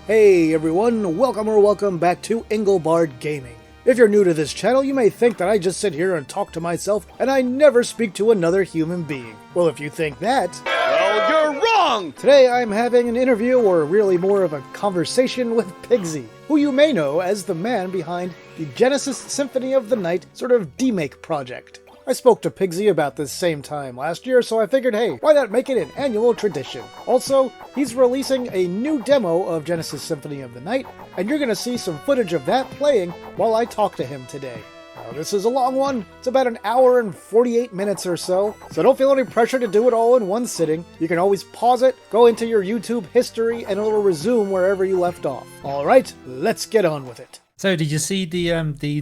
Hey everyone, welcome back to Inglebard Gaming. If you're new to this channel, you may think that I just sit here and talk to myself and I never speak to another human being. Well, if you think that, well, you're wrong! Today I'm having an interview, or really more of a conversation, with Pigsy, who you may know as the man behind the Genesis Symphony of the Night sort of demake project. I spoke to Pigsy about this same time last year, so I figured, hey, why not make it an annual tradition? Also, he's releasing a new demo of Genesis Symphony of the Night, and you're going to see some footage of that playing while I talk to him today. Now, this is a long one. It's about an hour and 48 minutes or so don't feel any pressure to do it all in one sitting. You can always pause it, go into your YouTube history, and it'll resume wherever you left off. Alright, let's get on with it. So, did you see the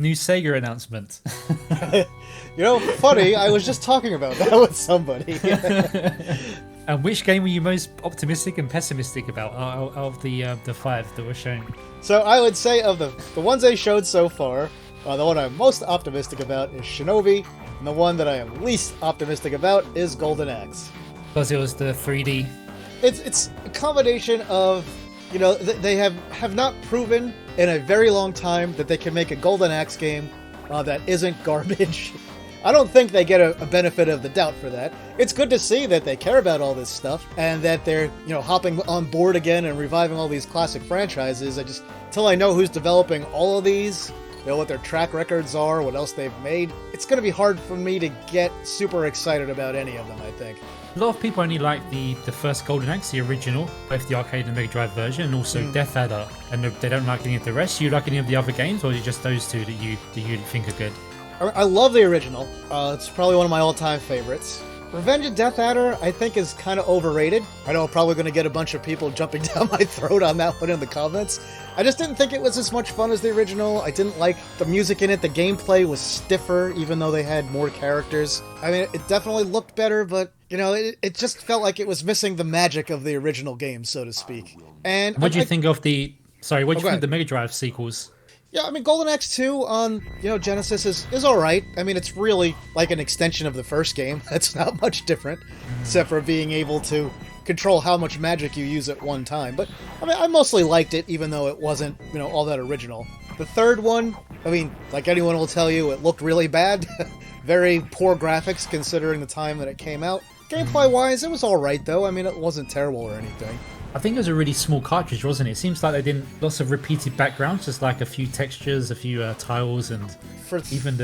new Sega announcement? You know, funny, I was just talking about that with somebody. And which game were you most optimistic and pessimistic about out of the five that were shown? So I would say of the ones they showed so far, the one I'm most optimistic about is Shinobi, and the one that I am least optimistic about is Golden Axe. Because it was the 3D. It's a combination of, you know, they have not proven in a very long time that they can make a Golden Axe game that isn't garbage. I don't think they get a benefit of the doubt for that. It's good to see that they care about all this stuff and that they're, you know, hopping on board again and reviving all these classic franchises. Until I know who's developing all of these, you know, what their track records are, what else they've made, it's going to be hard for me to get super excited about any of them, I think. A lot of people only like the first Golden Axe, the original, both the arcade and Mega Drive version, and also Death Adder, and they don't like any of the rest. Do you like any of the other games, or is it just those two that you think are good? I love the original. It's probably one of my all-time favorites. Revenge of Death Adder, I think, is kind of overrated. I know I'm probably going to get a bunch of people jumping down my throat on that one in the comments. I just didn't think it was as much fun as the original. I didn't like the music in it. The gameplay was stiffer, even though they had more characters. I mean, it definitely looked better, but, you know, it just felt like it was missing the magic of the original game, so to speak. And what do you think of the... Sorry, what do you think of the Mega Drive sequels? Yeah, I mean, Golden Axe 2 on, you know, Genesis is alright. I mean, it's really like an extension of the first game. That's not much different, except for being able to control how much magic you use at one time. But, I mean, I mostly liked it, even though it wasn't, you know, all that original. The third one, I mean, like anyone will tell you, it looked really bad. Very poor graphics, considering the time that it came out. Gameplay-wise, it was alright, though. I mean, it wasn't terrible or anything. I think it was a really small cartridge, wasn't it? It seems like they didn't... Lots of repeated backgrounds, just like a few textures, a few tiles, and even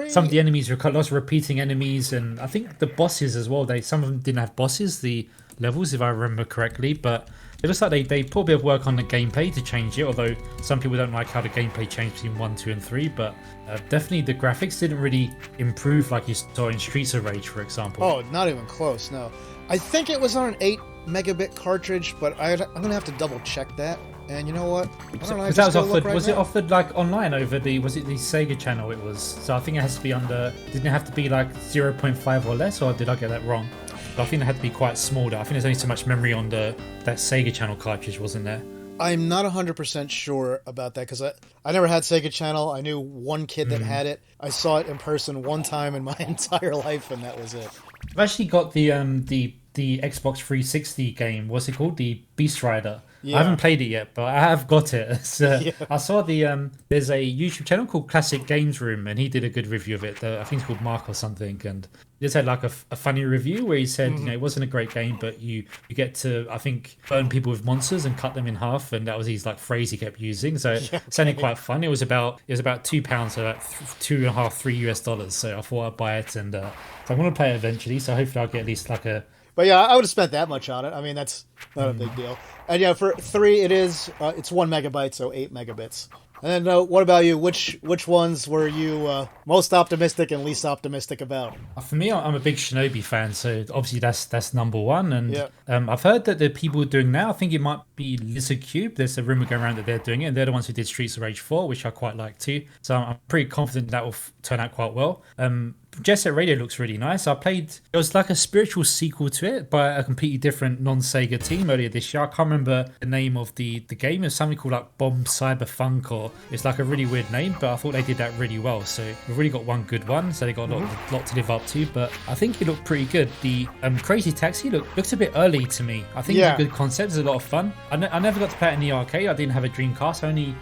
some of the enemies were lots of repeating enemies, and I think the bosses as well. Some of them didn't have bosses, the levels, if I remember correctly, but it looks like they put a bit of work on the gameplay to change it, although some people don't like how the gameplay changed between 1, 2, and 3, but definitely the graphics didn't really improve like you saw in Streets of Rage, for example. Oh, not even close, no. I think it was on an 8 megabit cartridge, but I'm gonna have to double check that. And you know what? I don't know. Was it offered like online over was it the Sega channel? It was. So I think it has to be under. Didn't it have to be like 0.5 or less, or did I get that wrong? But I think it had to be quite small. I think there's only so much memory on that Sega channel cartridge, wasn't there? I'm not 100% sure about that because I never had Sega Channel. I knew one kid that had it. I saw it in person one time in my entire life, and that was it. I've actually got the Xbox 360 game. What's it called? The Beast Rider. Yeah. I haven't played it yet, but I have got it. So yeah. I saw there's a YouTube channel called Classic Games Room, and he did a good review of it. I think it's called Mark or something, and he just had like a funny review where he said, you know, it wasn't a great game, but you get to, I think, burn people with monsters and cut them in half, and that was his like phrase he kept using. So it sounded quite fun. It was about £2, so about $2.5-3 US. So I thought I'd buy it, and so I'm gonna play it eventually. So hopefully I'll get at least like a. But yeah, I would have spent that much on it. I mean, that's not a big deal. And yeah, for 3, it's 1 megabyte, so 8 megabits. And then, what about you? Which ones were you most optimistic and least optimistic about? For me, I'm a big Shinobi fan, so obviously that's number one. And I've heard that the people doing now, I think it might be Lizard Cube. There's a rumor going around that they're doing it, and they're the ones who did Streets of Rage 4, which I quite like too. So I'm pretty confident that will turn out quite well. Jet Set Radio looks really nice. I played, it was like a spiritual sequel to it by a completely different non-Sega team earlier this year. I can't remember the name of the game. It's something called like Bomb Cyberfunk, or it's like a really weird name, but I thought they did that really well. So we've really got one good one, so they got a lot to live up to, but I think it looked pretty good. The Crazy Taxi looks a bit early to me. I think it's a good concept. It's a lot of fun. I never got to play it in the arcade. I didn't have a Dreamcast. I only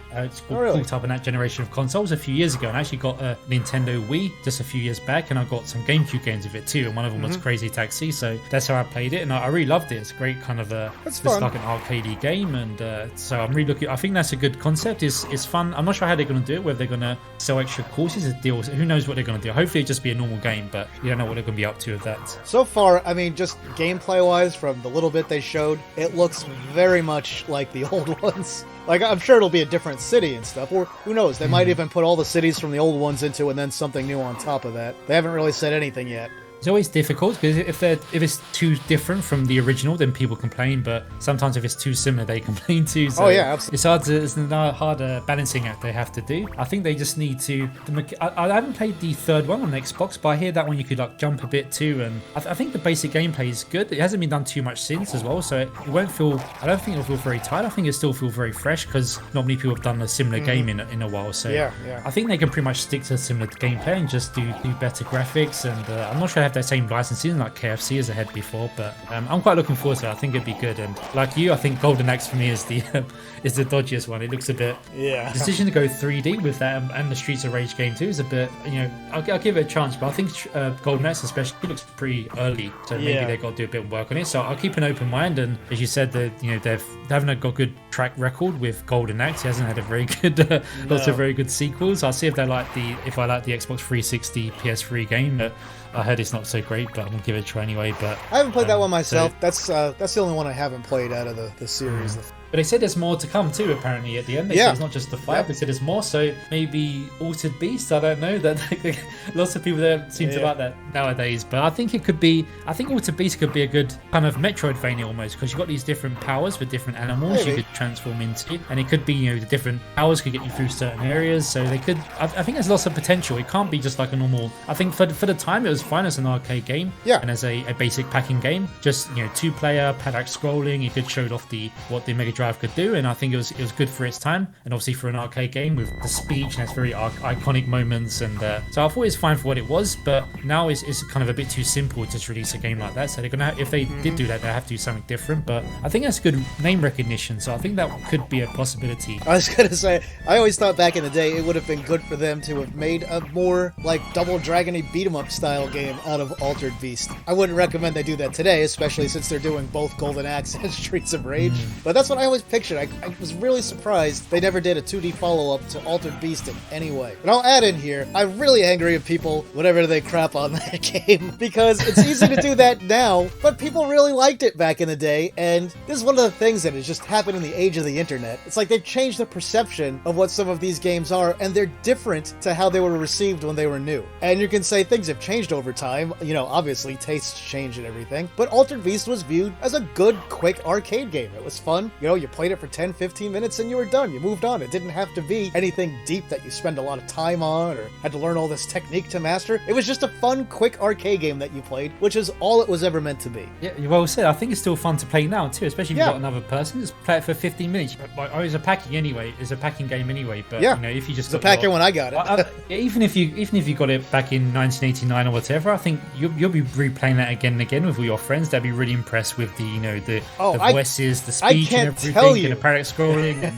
caught up in that generation of consoles a few years ago, and I actually got a Nintendo Wii just a few years back, and I got some GameCube games of it too, and one of them was Crazy Taxi, so that's how I played it, and I really loved it. It's a great kind of it's like an arcadey game, and so I'm really looking. I think that's a good concept. It's fun. I'm not sure how they're going to do it, whether they're going to sell extra courses as deals. Who knows what they're going to do? Hopefully it'll just be a normal game, but you don't know what they're going to be up to with that. So far, I mean, just gameplay wise, from the little bit they showed, it looks very much like the old ones. Like, I'm sure it'll be a different city and stuff, or who knows, they might even put all the cities from the old ones into and then something new on top of that. They haven't really said anything yet. It's always difficult because if it's too different from the original, then people complain. But sometimes if it's too similar, they complain too. So absolutely. It's a hard balancing act they have to do. I think they just need to. I haven't played the third one on Xbox, but I hear that one you could like jump a bit too, and I think the basic gameplay is good. It hasn't been done too much since as well, so it won't feel. I don't think it'll feel very tight. I think it'll still feel very fresh because not many people have done a similar game in a while. So I think they can pretty much stick to a similar gameplay and just do better graphics. And I'm not sure I have that same licensing like KFC as I had before, but I'm quite looking forward to it. I think it'd be good, and like you, I think Golden Axe for me is the dodgiest one. It looks a bit decision to go 3D with that, and the Streets of Rage game too is a bit, I'll give it a chance, but I think Golden Axe especially looks pretty early, so maybe they've got to do a bit of work on it. So I'll keep an open mind, and as you said, they haven't got a good track record with Golden Axe. He hasn't had a very good lots of very good sequels. I'll see if I like the Xbox 360 PS3 game. I heard it's not so great, but I'm gonna give it a try anyway. But I haven't played that one myself. So, that's the only one I haven't played out of the series. But they said there's more to come too, apparently, at the end. They said it's not just the 5, they said there's more, so maybe Altered Beast, I don't know. That lots of people there seem to like that nowadays. But I think Altered Beast could be a good kind of Metroidvania almost, because you've got these different powers with different animals you could transform into, and it could be, the different powers could get you through certain areas, so they could, I think there's lots of potential. It can't be just like a normal, I think for the time it was fine as an arcade game, and as a basic packing game, just, 2-player, paddock scrolling, it could showed off what the Mega Drive could do, and I think it was good for its time, and obviously for an arcade game with the speech and its very iconic moments, and so I thought it was fine for what it was, but now it's kind of a bit too simple to just release a game like that, so they're gonna if they did do that, they have to do something different, but I think that's good name recognition, so I think that could be a possibility. I was gonna say, I always thought back in the day it would have been good for them to have made a more like Double Dragon-y beat-em-up style game out of Altered Beast. I wouldn't recommend they do that today, especially since they're doing both Golden Axe and Streets of Rage, but that's what I always pictured. I was really surprised they never did a 2D follow-up to Altered Beast in any way. But I'll add in here, I'm really angry at people whenever they crap on that game, because it's easy to do that now, but people really liked it back in the day, and this is one of the things that has just happened in the age of the internet. It's like they've changed the perception of what some of these games are, and they're different to how they were received when they were new. And you can say things have changed over time, obviously tastes change and everything, but Altered Beast was viewed as a good, quick arcade game. It was fun, you played it for 10-15 minutes and you were done. You moved on. It didn't have to be anything deep that you spend a lot of time on or had to learn all this technique to master. It was just a fun, quick arcade game that you played, which is all it was ever meant to be. Yeah, well said. I think it's still fun to play now too, especially if you've got another person. Just play it for 15 minutes. It's a packing anyway. It's a packing game anyway. But if you just it's a packing when I got it. Even if you got it back in 1989 or whatever, I think you'll be replaying that again and again with all your friends. They'll be really impressed with the voices, the speech, and everything, and the paddock scrolling.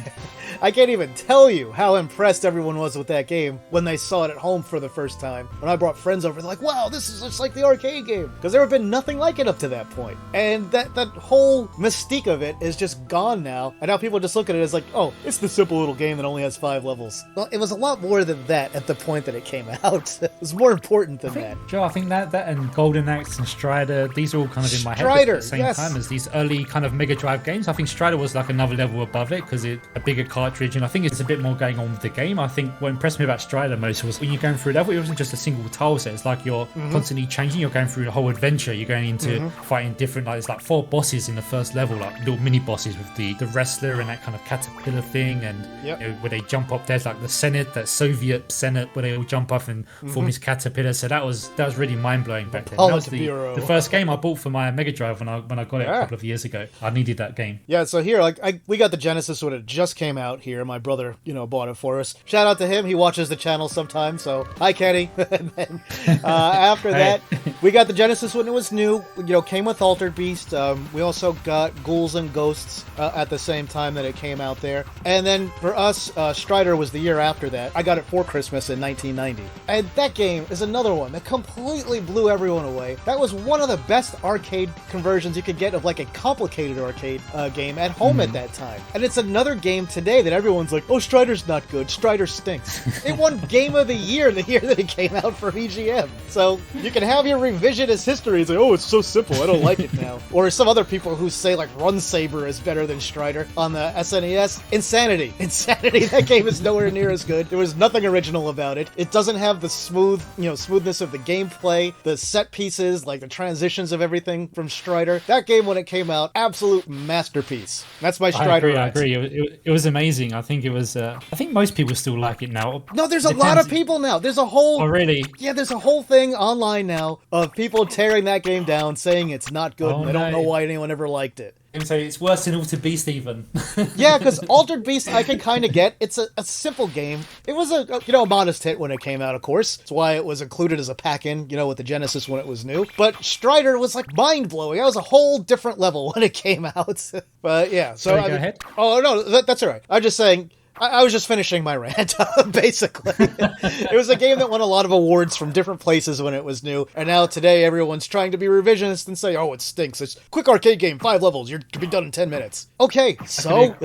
I can't even tell you how impressed everyone was with that game when they saw it at home for the first time. When I brought friends over, they're like, wow, this is just like the arcade game. Because there have been nothing like it up to that point. And that whole mystique of it is just gone now. And now people just look at it as like, oh, it's the simple little game that only has 5 levels. Well, it was a lot more than that at the point that it came out. It was more important than that. Joe, I think that and Golden Axe and Strider, these are all kind of in my head at the same time as these early kind of Mega Drive games. I think Strider was like another level above it because it's a bigger cartridge cartridge, and I think it's a bit more going on with the game. I think what impressed me about Strider most was when you're going through a level, it wasn't just a single tile set. It's like you're constantly changing. You're going through the whole adventure. You're going into fighting different, like it's like 4 bosses in the first level, like little mini bosses with the wrestler and that kind of caterpillar thing, and you know, where they jump up. There's like the Senate, that Soviet Senate, where they all jump up and form his caterpillar. So that was really mind blowing back then. That was the first game I bought for my Mega Drive when I got it a couple of years ago. I needed that game. Yeah, so here, we got the Genesis when it just came out here. My brother, bought it for us. Shout out to him. He watches the channel sometimes, so hi, Kenny. And then after that, we got the Genesis when it was new. Came with Altered Beast. We also got Ghouls and Ghosts at the same time that it came out there. And then for us, Strider was the year after that. I got it for Christmas in 1990. And that game is another one that completely blew everyone away. That was one of the best arcade conversions you could get of like a complicated arcade game at home at that time. And it's another game today that everyone's like, oh, Strider's not good. Strider stinks. It won Game of the Year the year that it came out for EGM. So you can have your revisionist history. It's like, oh, it's so simple. I don't like it now. Or some other people who say like Run Saber is better than Strider on the SNES. Insanity. That game is nowhere near as good. There was nothing original about it. It doesn't have the smoothness of the gameplay, the set pieces, like the transitions of everything from Strider. That game when it came out, absolute masterpiece. That's my Strider. I agree. It was amazing. I think it was. I think most people still like it now. No, there's a lot of people now. There's a whole. Oh, really? Yeah, there's a whole thing online now of people tearing that game down, saying it's not good. And they don't know why anyone ever liked it. And so it's worse than Altered Beast even. Yeah, because Altered Beast I can kind of get. It's a simple game. It was a modest hit when it came out, of course. That's why it was included as a pack-in, with the Genesis when it was new. But Strider was like mind-blowing. That was a whole different level when it came out. But yeah, so go ahead. Oh no, that's all right. I'm just saying. I was just finishing my rant, basically. It was a game that won a lot of awards from different places when it was new, and now today everyone's trying to be revisionist and say, oh, it stinks. It's a quick arcade game, 5 levels, you're to be done in 10 minutes. Okay, so...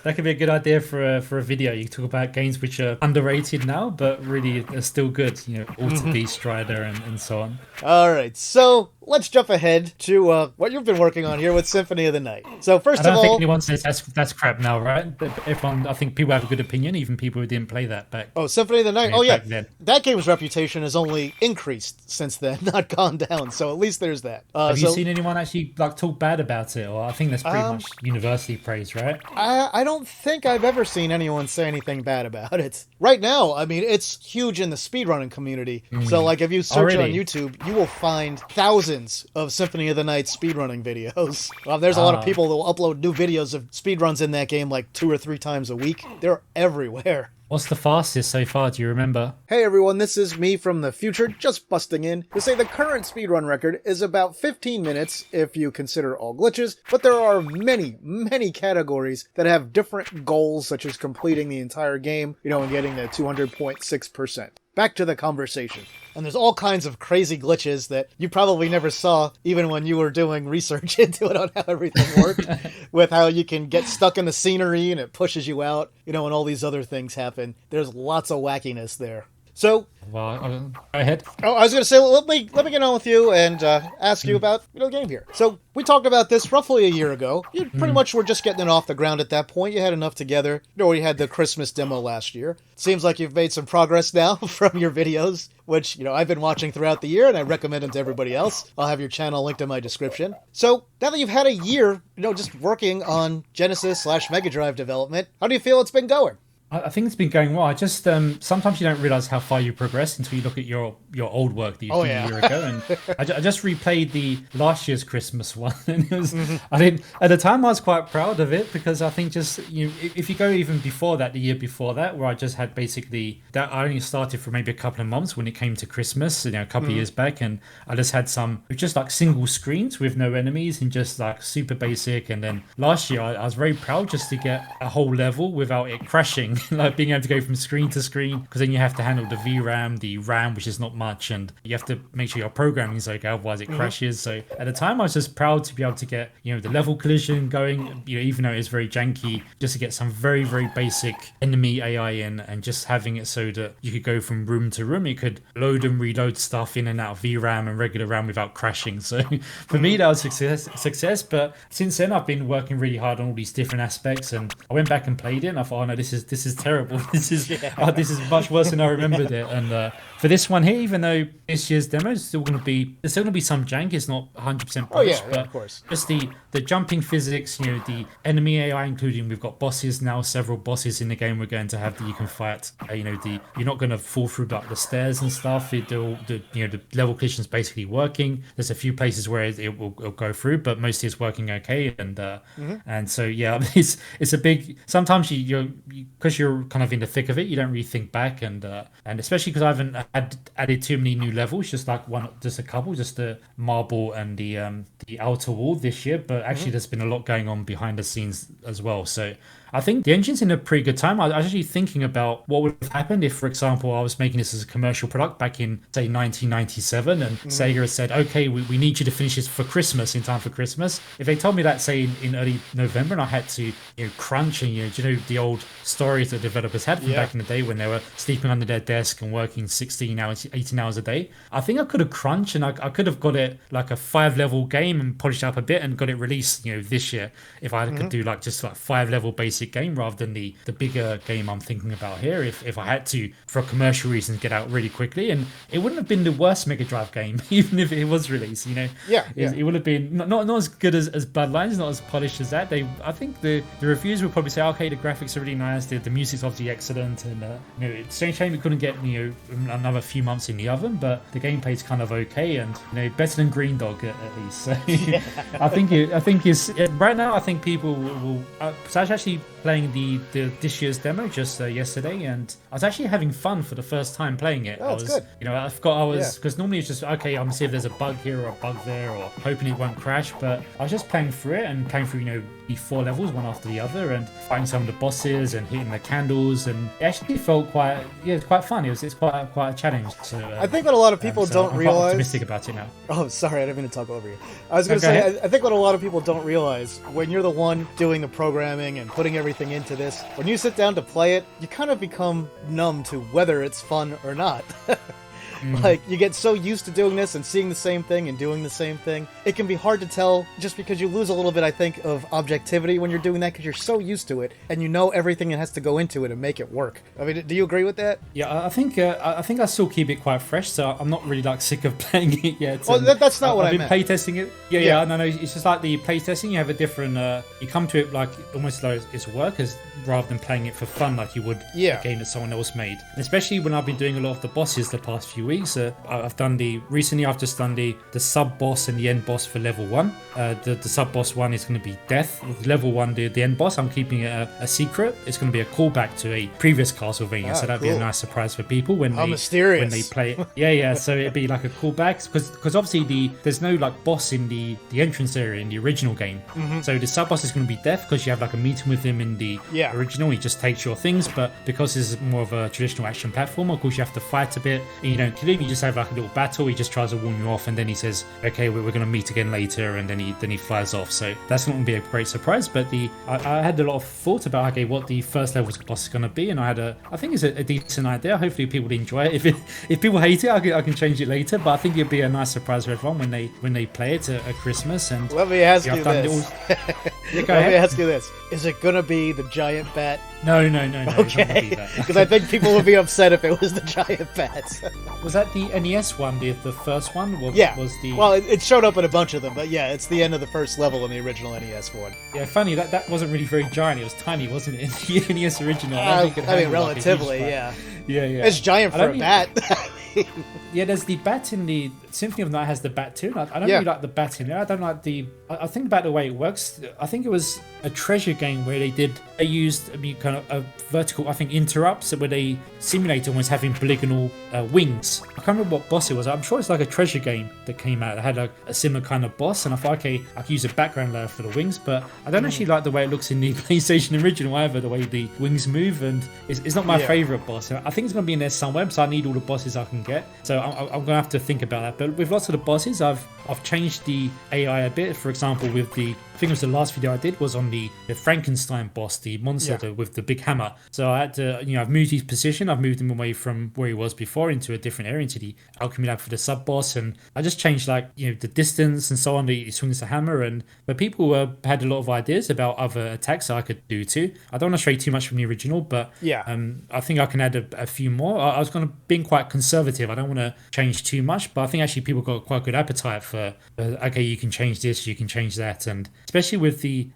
That could be a good idea for a video. You talk about games which are underrated now, but really are still good. Altered Beast, Strider, and so on. All right, so let's jump ahead to what you've been working on here with Symphony of the Night. So first of all, I don't think anyone says that's crap now, right? Everyone, I think people have a good opinion, even people who didn't play that back. Oh, Symphony of the Night. Oh yeah, that game's reputation has only increased since then, not gone down. So at least there's that. Have you seen anyone actually talk bad about it? Or I think that's pretty much universally praised, right? I don't think I've ever seen anyone say anything bad about it. Right now, I mean, it's huge in the speedrunning community. So like if you search on YouTube, you will find thousands of Symphony of the Night speedrunning videos. There's a lot of people that will upload new videos of speedruns in that game like 2 or 3 times a week. They're everywhere. What's the fastest so far, do you remember? Hey everyone, this is me from the future, just busting in to say the current speedrun record is about 15 minutes if you consider all glitches, but there are many, many categories that have different goals, such as completing the entire game, and getting the 200.6%. Back to the conversation. And there's all kinds of crazy glitches that you probably never saw even when you were doing research into it on how everything worked, with how you can get stuck in the scenery and it pushes you out, and all these other things happen. There's lots of wackiness there. So, well, go ahead. Oh, I was going to say, let me get on with you and ask you about the game here. So, we talked about this roughly a year ago. You pretty much were just getting it off the ground at that point. You had enough together. You had the Christmas demo last year. Seems like you've made some progress now from your videos, which, I've been watching throughout the year, and I recommend them to everybody else. I'll have your channel linked in my description. So, now that you've had a year, just working on Genesis/Mega Drive development, how do you feel it's been going? I think it's been going well. I just sometimes you don't realize how far you progressed until you look at your old work that you did a year ago. And I just replayed the last year's Christmas one, and it was I didn't at the time I was quite proud of it, because I think just if you go even before that, the year before that, where I just had basically that I only started for maybe a couple of months when it came to Christmas, a couple of years back, and I just had some just like single screens with no enemies and just like super basic. And then last year I was very proud just to get a whole level without it crashing. like being able to go from screen to screen, because then you have to handle the VRAM, the RAM, which is not much, and you have to make sure your programming is okay, otherwise it crashes. So at the time, I was just proud to be able to get, the level collision going, even though it's very janky, just to get some very, very basic enemy AI in, and just having it so that you could go from room to room. You could load and reload stuff in and out of VRAM and regular RAM without crashing. So for me, that was success. But since then, I've been working really hard on all these different aspects, and I went back and played it, and I thought, oh no, this is terrible. This is much worse than I remembered it. And for this one here, even though this year's demo is still going to be, there's still going to be some jank. It's not 100% polished, but of course. Just the jumping physics, the enemy AI, including we've got bosses now, several bosses in the game we're going to have that you can fight. You're not going to fall through like the stairs and stuff. The level collision is basically working. There's a few places where it will go through, but mostly it's working okay. And so it's a big. Sometimes you because you're kind of in the thick of it, you don't really think back, and especially because I haven't added too many new levels, just a couple, just the marble and the outer wall this year. But actually, there's been a lot going on behind the scenes as well. So I think the engine's in a pretty good time. I was actually thinking about what would have happened if, for example, I was making this as a commercial product back in, say, 1997, and Sega had said, okay, we need you to finish this for Christmas, in time for Christmas. If they told me that, say, in early November, and I had to crunch, and the old stories that developers had from back in the day when they were sleeping under their desk and working 16 hours, 18 hours a day, I think I could have crunched, and I could have got it like a 5-level game and polished up a bit and got it released, this year, if I could do just 5-level basic game rather than the bigger game I'm thinking about here, if I had to, for commercial reasons, get out really quickly. And it wouldn't have been the worst Mega Drive game even if it was released. It would have been not as good as Bloodlines, not as polished as that. I think the reviews would probably say, okay, the graphics are really nice, the music's obviously excellent, and it's a shame we couldn't get another few months in the oven, but the gameplay's kind of okay, and better than Green Dog at least. So I think it's right now. I think people will. So I was actually playing this year's demo just yesterday, and I was actually having fun for the first time playing it. Oh, that's good. I forgot I was, because normally it's just, okay, I'm gonna see if there's a bug here or a bug there, or hoping it won't crash, but I was just playing through it and playing through the 4 levels one after the other, and fighting some of the bosses and hitting the candles, and it actually felt quite fun. It's quite a challenge. So I think what a lot of people don't I'm realize. quite optimistic about it now. Oh, sorry, I didn't mean to talk over you. I was going to say, I think what a lot of people don't realize, when you're the one doing the programming and putting everything into this, when you sit down to play it, you kind of become numb to whether it's fun or not. Like, you get so used to doing this and seeing the same thing and doing the same thing. It can be hard to tell, just because you lose a little bit, I think, of objectivity when you're doing that, because you're so used to it and you know everything that has to go into it and make it work. I mean, do you agree with that? Yeah, I think I still keep it quite fresh, so I'm not really sick of playing it yet. Well, that's not what I meant. I've been playtesting it. Yeah. No. It's just like the playtesting. You have a different. You come to it almost like it's work, rather than playing it for fun, like you would a game that someone else made. And especially when I've been doing a lot of the bosses the past few weeks. I've just done the sub boss and the end boss for level 1. The sub boss 1 is going to be death. Level 1, the end boss, I'm keeping it a secret. It's going to be a callback to a previous Castlevania, so that'd be a nice surprise for people when they play it. Yeah. So it'd be like a callback, because obviously there's no boss in the entrance area in the original game. So the sub boss is going to be death, because you have a meeting with him in the original. He just takes your things, but because this is more of a traditional action platform, of course you have to fight a bit, and you don't kill him. You just have a little battle. He just tries to warn you off, and then he says, okay, we're going to meet again later, and then he flies off. So that's not going to be a great surprise, but I had a lot of thought about what the first level boss is going to be, and I think it's a decent idea. Hopefully people enjoy it. If people hate it, I can change it later, but I think it'd be a nice surprise for everyone when they play it at Christmas. And let me ask you this. Let me ask you this. Is it going to be the giant bat? No. Okay. Because I think people would be upset if it was the giant bats. Was that the NES one, the first one? Well, it showed up in a bunch of them, but yeah, it's the end of the first level in the original NES one. Yeah, funny, that wasn't really very giant. It was tiny, wasn't it, in the NES original? I mean, relatively, yeah. Yeah. It's giant for a bat. Yeah, there's the bat in the Symphony of the Night has the bat too. I don't really like the bat in there. I don't like the. I think about the way it works. I think it was a treasure game where they used kind of a vertical, I think, interrupts where they simulated almost having polygonal wings. I can't remember what boss it was. I'm sure it's like a treasure game that came out that had a similar kind of boss, and I thought, okay, I could use a background layer for the wings, but I don't actually like the way it looks in the PlayStation original either, the way the wings move, and it's not my favorite boss. I think it's going to be in there somewhere, so I need all the bosses I can get. So I'm going to have to think about that. But with lots of the bosses, I've changed the AI a bit. For example, with the, I think it was the last video I did was on the Frankenstein boss, the monster with the big hammer. So I had to, I've moved his position. I've moved him away from where he was before into a different area, into the alchemy lab for the sub boss, and I just changed the distance and so on. He swings the hammer, but people had a lot of ideas about other attacks I could do too. I don't want to stray too much from the original, but I think I can add a few more. I was going to be quite conservative. I don't want to change too much, but I think actually people got quite good appetite for okay, you can change this, you can change that, and especially with the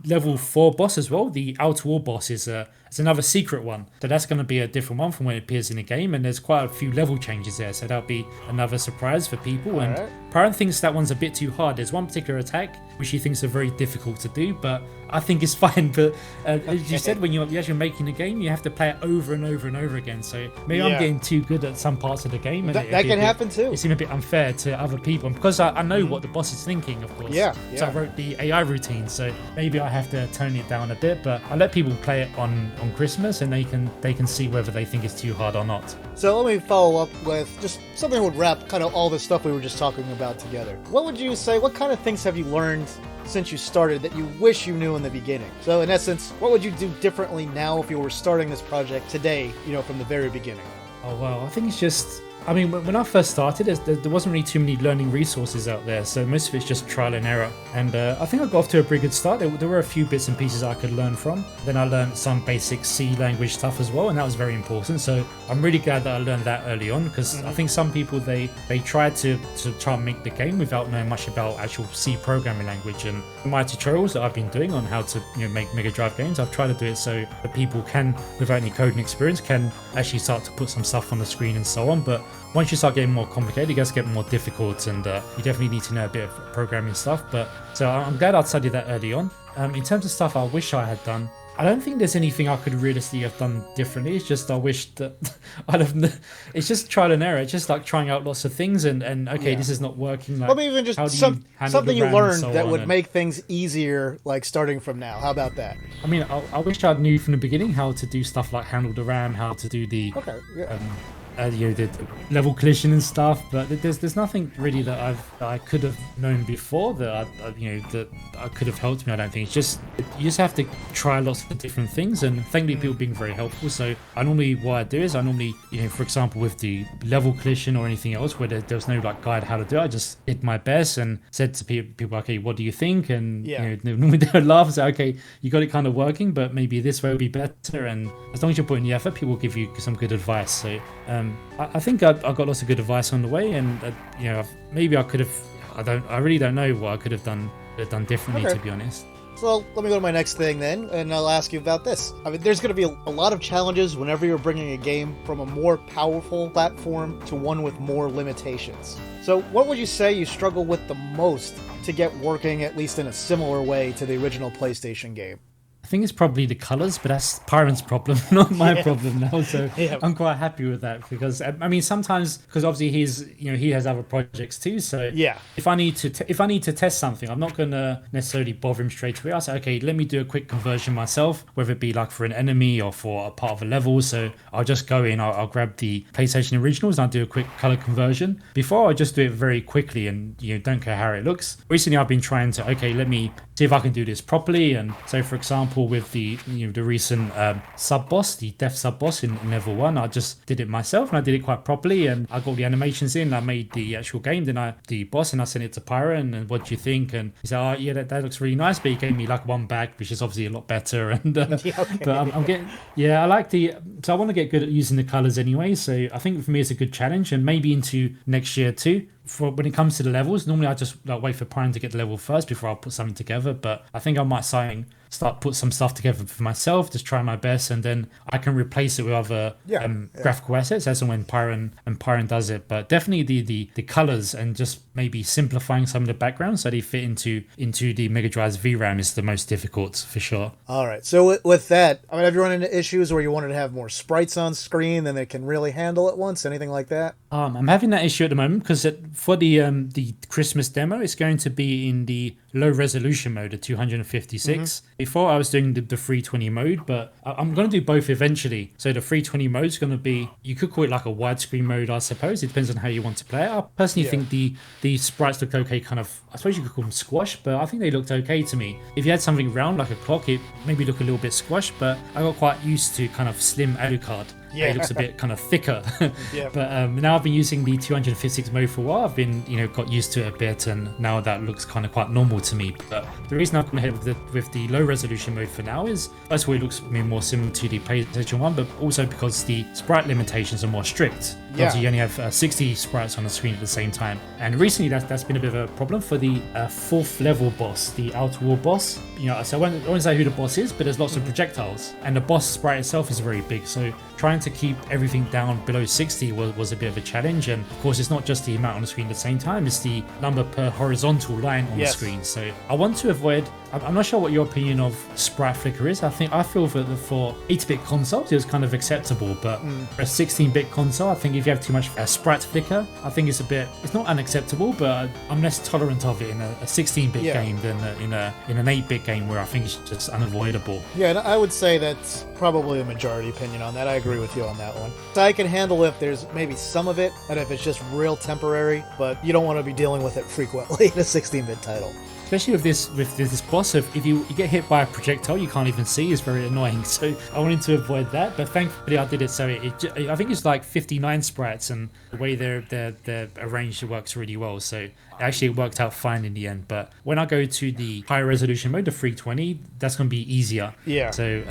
level 4 boss as well. The outer wall boss is it's another secret one, so that's going to be a different one from when it appears in the game, and there's quite a few level changes there, so that'll be another surprise for people. And Pyron thinks that one's a bit too hard. There's one particular attack which he thinks are very difficult to do, but I think it's fine. But as you said, when you're actually making a game, you have to play it over and over and over again, so maybe I'm getting too good at some parts of the game, and that can happen too. It seemed a bit unfair to other people, and because I know what the boss is thinking, of course. So I wrote the AI routine, so maybe I have to tone it down a bit, but I let people play it on Christmas, and they can see whether they think it's too hard or not. So let me follow up with just something that would wrap kind of all the stuff we were just talking about together. What would you say, what kind of things have you learned since you started that you wish you knew in the beginning? So in essence, what would you do differently now if you were starting this project today, from the very beginning? Oh, well, I think it's just, when I first started, there wasn't really too many learning resources out there, so most of it's just trial and error. And I think I got off to a pretty good start. There were a few bits and pieces I could learn from. Then I learned some basic C language stuff as well, and that was very important. So I'm really glad that I learned that early on, because I think some people, they tried to try and make the game without knowing much about actual C programming language. And my tutorials that I've been doing on how to make Mega Drive games, I've tried to do it so that people can, without any coding experience, can actually start to put some stuff on the screen and so on. But once you start getting more complicated, it gets get more difficult, and you definitely need to know a bit of programming stuff. But so I'm glad I studied that early on. In terms of stuff I wish I had done, I don't think there's anything I could realistically have done differently. It's just I wish that it's just trial and error. It's just like trying out lots of things, and this is not working. Like, maybe even just something you learned that would make things easier, like starting from now. How about that? I wish I knew from the beginning how to do stuff like handle the RAM, how to do the the level collision and stuff, but there's nothing really that I could have known before that I could have helped me. I don't think. It's just you just have to try lots of different things, and thankfully people being very helpful. So what I do is for example with the level collision or anything else where there's no like guide how to do it, I just did my best and said to people, okay, what do you think? And normally they would laugh and say, okay, you got it kind of working, but maybe this way would be better. And as long as you're putting the effort, people will give you some good advice. So I think I got lots of good advice on the way, and maybe I could have. I really don't know what I could have done differently, to be honest. So let me go to my next thing then, and I'll ask you about this. There's going to be a lot of challenges whenever you're bringing a game from a more powerful platform to one with more limitations. So what would you say you struggle with the most to get working, at least in a similar way to the original PlayStation game? I think it's probably the colors, but that's Pyron's problem, not my problem now. So I'm quite happy with that, because sometimes, because obviously he has other projects too. So if I need to test something, I'm not going to necessarily bother him straight away. I say, okay, let me do a quick conversion myself, whether it be like for an enemy or for a part of a level. So I'll just go in, I'll grab the PlayStation originals, and I'll do a quick color conversion. Before, I just do it very quickly and don't care how it looks. Recently, I've been trying to, let me see if I can do this properly. And so, for example, with the recent sub boss, the death sub boss in level 1, I just did it myself, and I did it quite properly, and I got the animations in. I made the actual game, then the boss, and I sent it to Pyron. And what do you think? And he said, oh yeah, that looks really nice, but he gave me like one back, which is obviously a lot better. And but I'm getting I like so I want to get good at using the colors anyway. So I think for me it's a good challenge, and maybe into next year too. For when it comes to the levels, normally I just wait for Pyron to get the level first before I put something together. But I think I might start start put some stuff together for myself, just try my best, and then I can replace it with other graphical assets as and when Pyron does it. But definitely the colors and just maybe simplifying some of the backgrounds so they fit into the Mega Drive's VRAM is the most difficult for sure. All right. So with that, I mean, have you run into issues where you wanted to have more sprites on screen than they can really handle at once? Anything like that? I'm having that issue at the moment because for the Christmas demo, it's going to be in the low resolution mode at 256. Before I was doing the 320 mode, but I'm going to do both eventually. So the 320 mode is going to be, you could call it like a widescreen mode, I suppose. It depends on how you want to play it. I personally think the sprites look okay, kind of, I suppose you could call them squash, but I think they looked okay to me. If you had something round like a clock, it maybe look a little bit squashed, but I got quite used to kind of slim Alucard. Yeah. It looks a bit kind of thicker. But now I've been using the 256 mode for a while. I've been, got used to it a bit, and now that looks kind of quite normal to me. But the reason I've gone ahead with the low resolution mode for now is first of all, it looks more similar to the PlayStation 1, but also because the sprite limitations are more strict. Obviously, you only have 60 sprites on the screen at the same time. And recently, that's been a bit of a problem for the fourth level boss, the Outer Wall boss. So I won't say who the boss is, but there's lots of projectiles, and the boss sprite itself is very big. So trying to keep everything down below 60 was a bit of a challenge. And of course, it's not just the amount on the screen at the same time, it's the number per horizontal line on the screen. So I want to avoid, I'm not sure what your opinion of sprite flicker is. I feel that for 8-bit consoles it was kind of acceptable, but for a 16-bit console, I think if you have too much sprite flicker, I think it's not unacceptable, but I'm less tolerant of it in a 16-bit game than in an 8-bit game where I think it's just unavoidable. Yeah, and I would say that's probably a majority opinion on that. I agree with you on that one. So I can handle if there's maybe some of it, and if it's just real temporary, but you don't want to be dealing with it frequently in a 16-bit title. Especially with this boss, if you get hit by a projectile you can't even see, is very annoying. So I wanted to avoid that, but thankfully I did it. So I think it's like 59 sprites, and the way they're arranged, it works really well. So actually it worked out fine in the end. But when I go to the high resolution mode, the 320, that's going to be easier. Yeah. So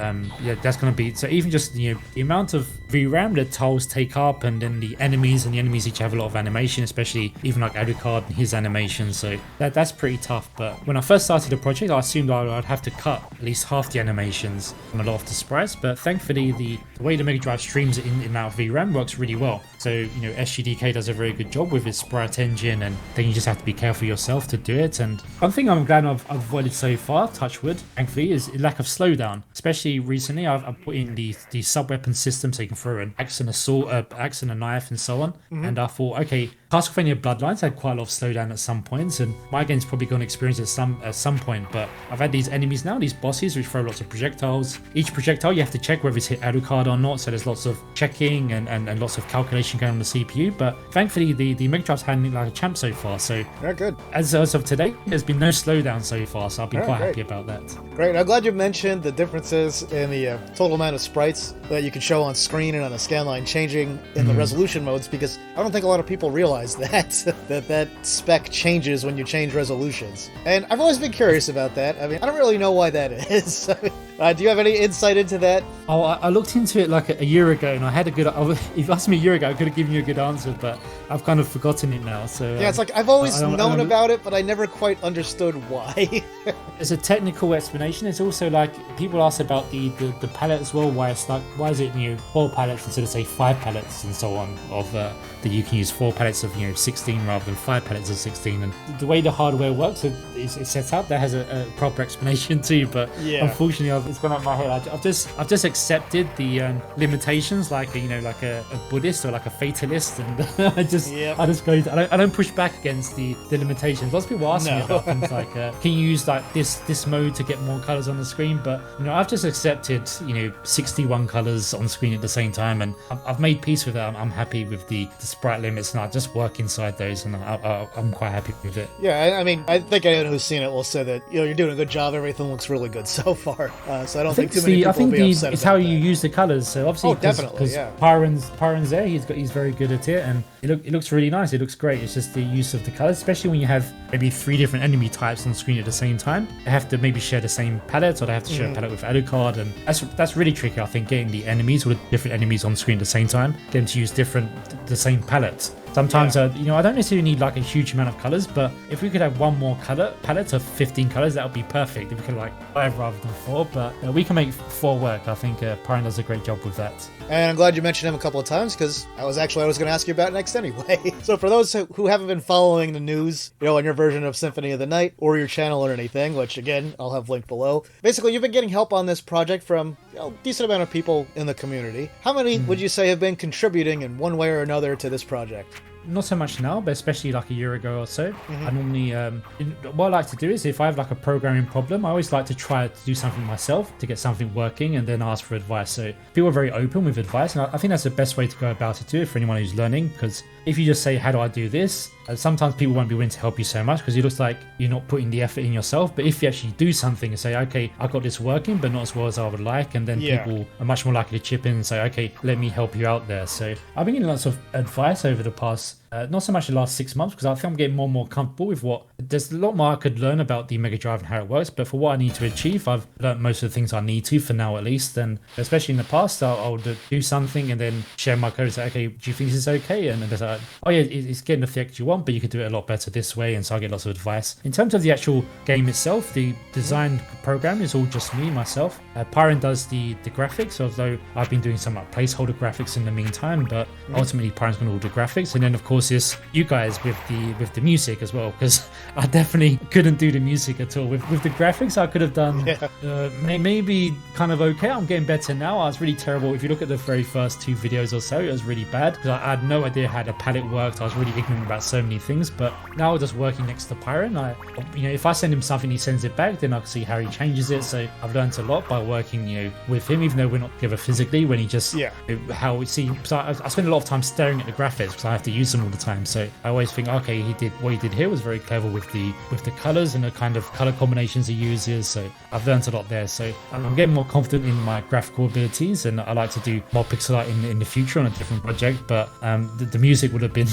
that's going to be, so even just the amount of VRAM the tiles take up, and then the enemies each have a lot of animation, especially even like Alucard and his animation. So that's pretty tough. But when I first started the project, I assumed I'd have to cut at least half the animations from a lot of the sprites. But thankfully, the way the Mega Drive streams it in and out of VRAM works really well. So SGDK does a very good job with its sprite engine, and then you just have to be careful yourself to do it. And one thing I'm glad I've avoided so far, touch wood, thankfully, is lack of slowdown. Especially recently, I've put in the sub-weapon system, so you can throw an axe and a sword, axe and a knife, and so on. And I thought, okay, Castlevania Bloodlines had quite a lot of slowdown at some points, and my game's probably going to experience it at some point. But I've had these enemies now, these bosses, which throw lots of projectiles. Each projectile you have to check whether it's hit Alucard or not, so there's lots of checking and lots of calculation going on the CPU. But thankfully, the Mega Drive's handling like a champ so far. So good. As of today, there's been no slowdown so far, so I've been quite happy about that. Great. I'm glad you mentioned the differences in the total amount of sprites that you can show on screen and on the scanline changing in the resolution modes, because I don't think a lot of people realize that spec changes when you change resolutions. And I've always been curious about that. I mean, I don't really know why that is. Do you have any insight into that? Oh, I looked into it like a year ago, and I had if you asked me a year ago, I could have given you a good answer, but I've kind of forgotten it now. So yeah, it's like I've always known about it, but I never quite understood why. There's a technical explanation. It's also like people ask about the palette as well. Why is it 4 palettes instead of say 5 palettes and so on, of that you can use 4 palettes of 16 rather than 5 palettes of 16. And the way the hardware works, it's set up. That has a proper explanation too, but unfortunately, it's gone out of my head. I've just accepted the limitations, like a Buddhist or like a fatalist, and I don't push back against the limitations. Lots of people ask me about things like, can you use like this mode to get more colors on the screen? But I've just accepted 61 colors on screen at the same time, and I've made peace with that. I'm happy with the sprite limits, and I just work inside those, and I'm quite happy with it. Yeah, I mean, I think anyone who's seen it will say that you're doing a good job. Everything looks really good so far. So I don't think too many people will be upset it's about how that. you use the colors. So obviously, definitely, Pyron's there. He's very good at it, and it looks really nice. It looks great. It's just the use of the colors, especially when you have maybe 3 different enemy types on the screen at the same time. They have to maybe share the same palette, or they have to share a palette with Alucard, and that's really tricky. I think getting the enemies or the different enemies on the screen at the same time, getting to use the same palette. Sometimes, I don't necessarily need like a huge amount of colors, but if we could have one more color palette of 15 colors, that would be perfect. If we could like 5 rather than 4, but we can make 4 work. I think Pyron does a great job with that. And I'm glad you mentioned him a couple of times, because that was actually what I was going to ask you about next anyway. So for those who haven't been following the news, on your version of Symphony of the Night or your channel or anything, which again, I'll have linked below. Basically, you've been getting help on this project from a decent amount of people in the community. How many would you say have been contributing in one way or another to this project? Not so much now, but especially like a year ago or so. I normally, what I like to do is if I have like a programming problem, I always like to try to do something myself to get something working and then ask for advice. So people are very open with advice, and I think that's the best way to go about it too for anyone who's learning, because if you just say, how do I do this? Sometimes people won't be willing to help you so much because it looks like you're not putting the effort in yourself. But if you actually do something and say, okay, I've got this working, but not as well as I would like, and then people are much more likely to chip in and say, okay, let me help you out there. So I've been getting lots of advice over the past, not so much the last 6 months, because I think I'm getting more and more comfortable with there's a lot more I could learn about the Mega Drive and how it works. But for what I need to achieve, I've learned most of the things I need to for now at least. And especially in the past, I would do something and then share my code and say, okay, do you think this is okay? And then they're like, oh yeah, it's getting the effect you want, but you could do it a lot better this way. And so I get lots of advice. In terms of the actual game itself, the design program is all just me, myself. Pyron does the graphics, although I've been doing some like placeholder graphics in the meantime, but ultimately Pyron's going to do the graphics. And then of course it's you guys with the music as well, because I definitely couldn't do the music at all. With the graphics, I could have done maybe kind of okay. I'm getting better now. I was really terrible. If you look at the very first 2 videos or so, it was really bad because I had no idea how the palette worked. I was really ignorant about so many things. But now just working next to Pyron, if I send him something, he sends it back, then I can see how he changes it. So I've learned a lot by working, with him, even though we're not together physically. When he just how we see. So I spend a lot of time staring at the graphics because I have to use them all the time. So I always think, okay, what he did here was very clever with the colors and the kind of color combinations he uses. So I've learned a lot there. So I'm getting more confident in my graphical abilities, and I like to do more pixel art in the future on a different project. But the music would have been.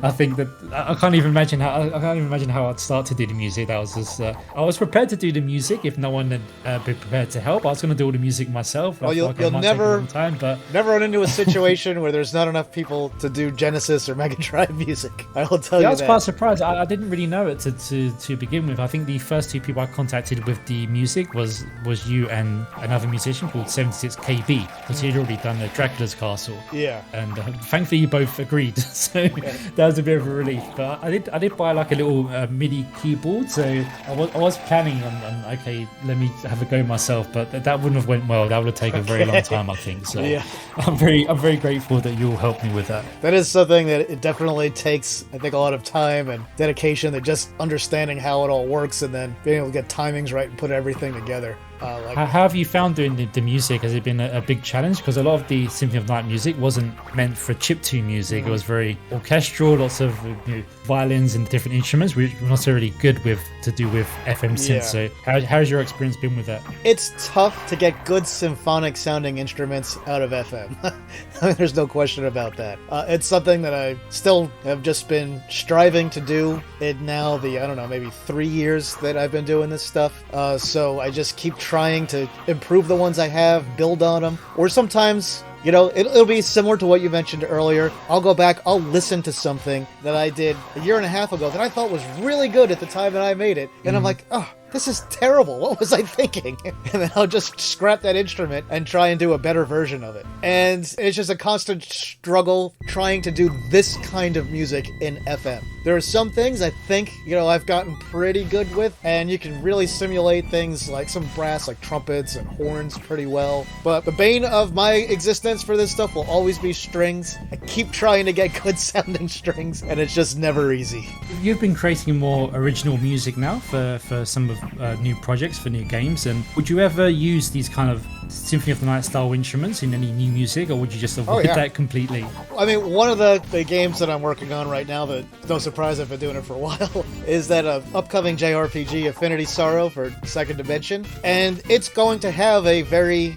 I think that I can't even imagine how I'd start to do the music. That was just I was prepared to do the music if no one had been prepared to help. I was going to do all the music myself. Well, you'll never run into a situation where there's not enough people to do Genesis or Mega Drive music. I will tell you that. I was quite surprised. I didn't really know it to begin with. I think the first 2 people I contacted with the music was you and another musician called 76KB, because he'd already done the Dracula's Castle. Yeah. And thankfully you both agreed, so that was a bit of a relief. But I did buy like a little MIDI keyboard, so I was planning on okay, let me have a go myself, but that wouldn't have went well. That would have taken a very long time, I think. So I'm very grateful that you'll help me with that. That is something that it definitely takes, I think, a lot of time and dedication, that just understanding how it all works and then being able to get timings right and put everything together. How have you found doing the music? Has it been a big challenge? Because a lot of the Symphony of the Night music wasn't meant for chiptune music. It was very orchestral, lots of violins and different instruments, which we're not so really good to do with FM synths. So how's your experience been with that? It's tough to get good symphonic sounding instruments out of FM. I mean, there's no question about that. It's something that I still have just been striving to do in now maybe 3 years that I've been doing this stuff. So I just keep trying to improve the ones I have, build on them, or sometimes it'll be similar to what you mentioned earlier. I'll go back, I'll listen to something that I did a year and a half ago that I thought was really good at the time that I made it, and I'm like, oh, this is terrible. What was I thinking? And then I'll just scrap that instrument and try and do a better version of it. And it's just a constant struggle trying to do this kind of music in FM. There are some things I think, I've gotten pretty good with, and you can really simulate things like some brass, like trumpets and horns pretty well. But the bane of my existence for this stuff will always be strings. I keep trying to get good sounding strings, and it's just never easy. You've been creating more original music now for some of new projects, for new games, and would you ever use these kind of Symphony of the Night style instruments in any new music, or would you just avoid that completely? I mean, one of the games that I'm working on right now, that no surprise I've been doing it for a while, is that upcoming JRPG Affinity Sorrow for Second Dimension, and it's going to have a very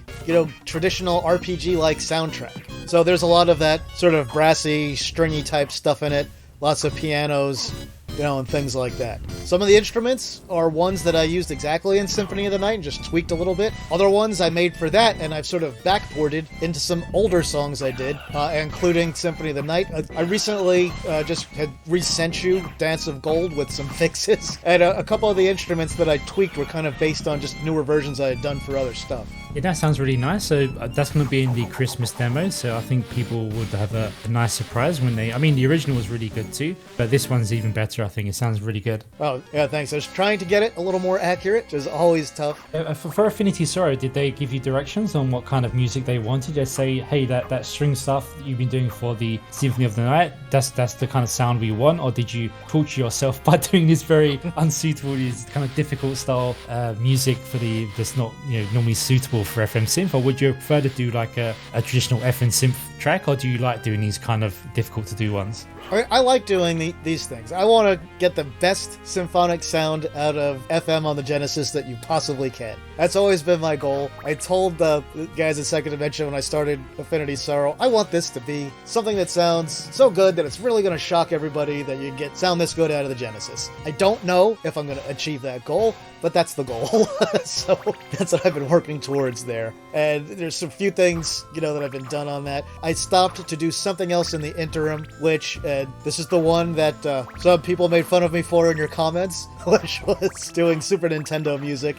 traditional RPG like soundtrack. So there's a lot of that sort of brassy, stringy type stuff in it, lots of pianos, and things like that. Some of the instruments are ones that I used exactly in Symphony of the Night and just tweaked a little bit. Other ones I made for that, and I've sort of backported into some older songs I did, including Symphony of the Night. I recently just had resent you Dance of Gold with some fixes, and a couple of the instruments that I tweaked were kind of based on just newer versions I had done for other stuff. Yeah, that sounds really nice. So that's going to be in the Christmas demo. So I think people would have a nice surprise when they... I mean, the original was really good too, but this one's even better. I think it sounds really good. Oh, yeah, thanks. I was trying to get it a little more accurate, which is always tough. For Affinity Sorrow, did they give you directions on what kind of music they wanted? They say, hey, that string stuff you've been doing for the Symphony of the Night, that's the kind of sound we want? Or did you torture yourself by doing this very unsuitable, this kind of difficult style music for that's not normally suitable for FM synth? Or would you prefer to do like a traditional FM synth track, or do you like doing these kind of difficult to do ones? I like doing these things. I want to get the best symphonic sound out of FM on the Genesis that you possibly can. That's always been my goal. I told the guys at Second Dimension when I started Affinity Sorrow, I want this to be something that sounds so good that it's really going to shock everybody that you get sound this good out of the Genesis. I don't know if I'm going to achieve that goal, but that's the goal. So that's what I've been working towards there. And there's some few things, that have been done on that. I stopped to do something else in the interim, which, this is the one that some people made fun of me for in your comments, which was doing Super Nintendo music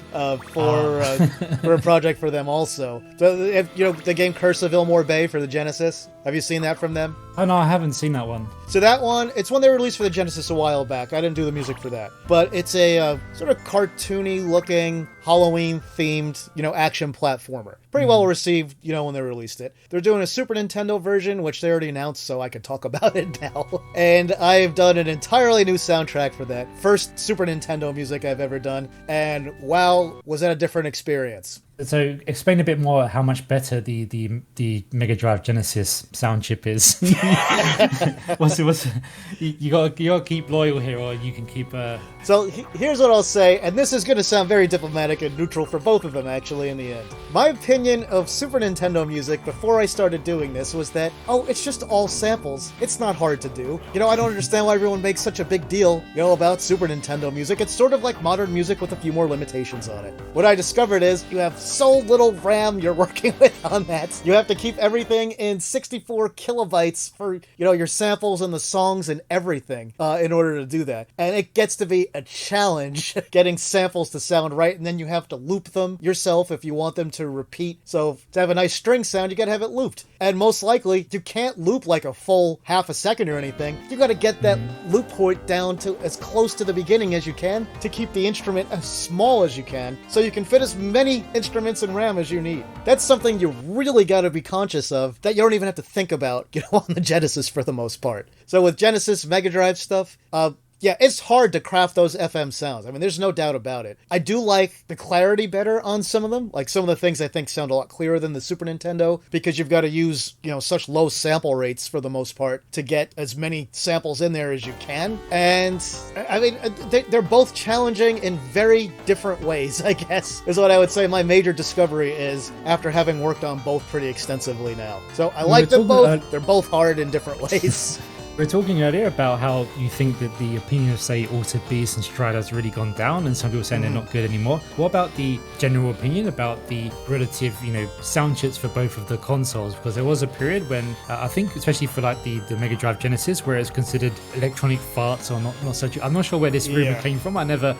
for a project for them also. So, the game Curse of Ilmore Bay for the Genesis. Have you seen that from them? Oh no, I haven't seen that one. So that one, it's one they released for the Genesis a while back. I didn't do the music for that. But it's a sort of cartoony looking, Halloween themed, action platformer. Pretty well received, when they released it. They're doing a Super Nintendo version, which they already announced, so I can talk about it now. And I've done an entirely new soundtrack for that. First Super Nintendo music I've ever done. And wow, was that a different experience. So explain a bit more how much better the Mega Drive Genesis sound chip is. You gotta keep loyal here, or you can keep. So here's what I'll say, and this is going to sound very diplomatic and neutral for both of them, actually, in the end. My opinion of Super Nintendo music before I started doing this was that, it's just all samples. It's not hard to do. I don't understand why everyone makes such a big deal, about Super Nintendo music. It's sort of like modern music with a few more limitations on it. What I discovered is you have so little RAM you're working with on that. You have to keep everything in 64 kilobytes for, your samples and the songs and everything in order to do that. And it gets to be a challenge getting samples to sound right, and then you have to loop them yourself if you want them to repeat. So to have a nice string sound, you gotta have it looped. And most likely, you can't loop like a full half a second or anything. You gotta get that loop point down to as close to the beginning as you can to keep the instrument as small as you can, so you can fit as many instruments and RAM as you need. That's something you really gotta be conscious of that you don't even have to think about, on the Genesis for the most part. So with Genesis Mega Drive stuff, yeah, it's hard to craft those FM sounds. I mean, there's no doubt about it. I do like the clarity better on some of them. Like some of the things I think sound a lot clearer than the Super Nintendo, because you've got to use, such low sample rates for the most part to get as many samples in there as you can. And I mean, they're both challenging in very different ways, I guess, is what I would say my major discovery is after having worked on both pretty extensively now. So I like them both. They're both hard in different ways. We were talking earlier about how you think that the opinion of, say, Altered Beast and Strider has really gone down, and some people saying they're not good anymore. What about the general opinion about the relative, sound chips for both of the consoles? Because there was a period when, I think, especially for like the Mega Drive Genesis, where it's considered electronic farts or not such. I'm not sure where this rumor came from. I never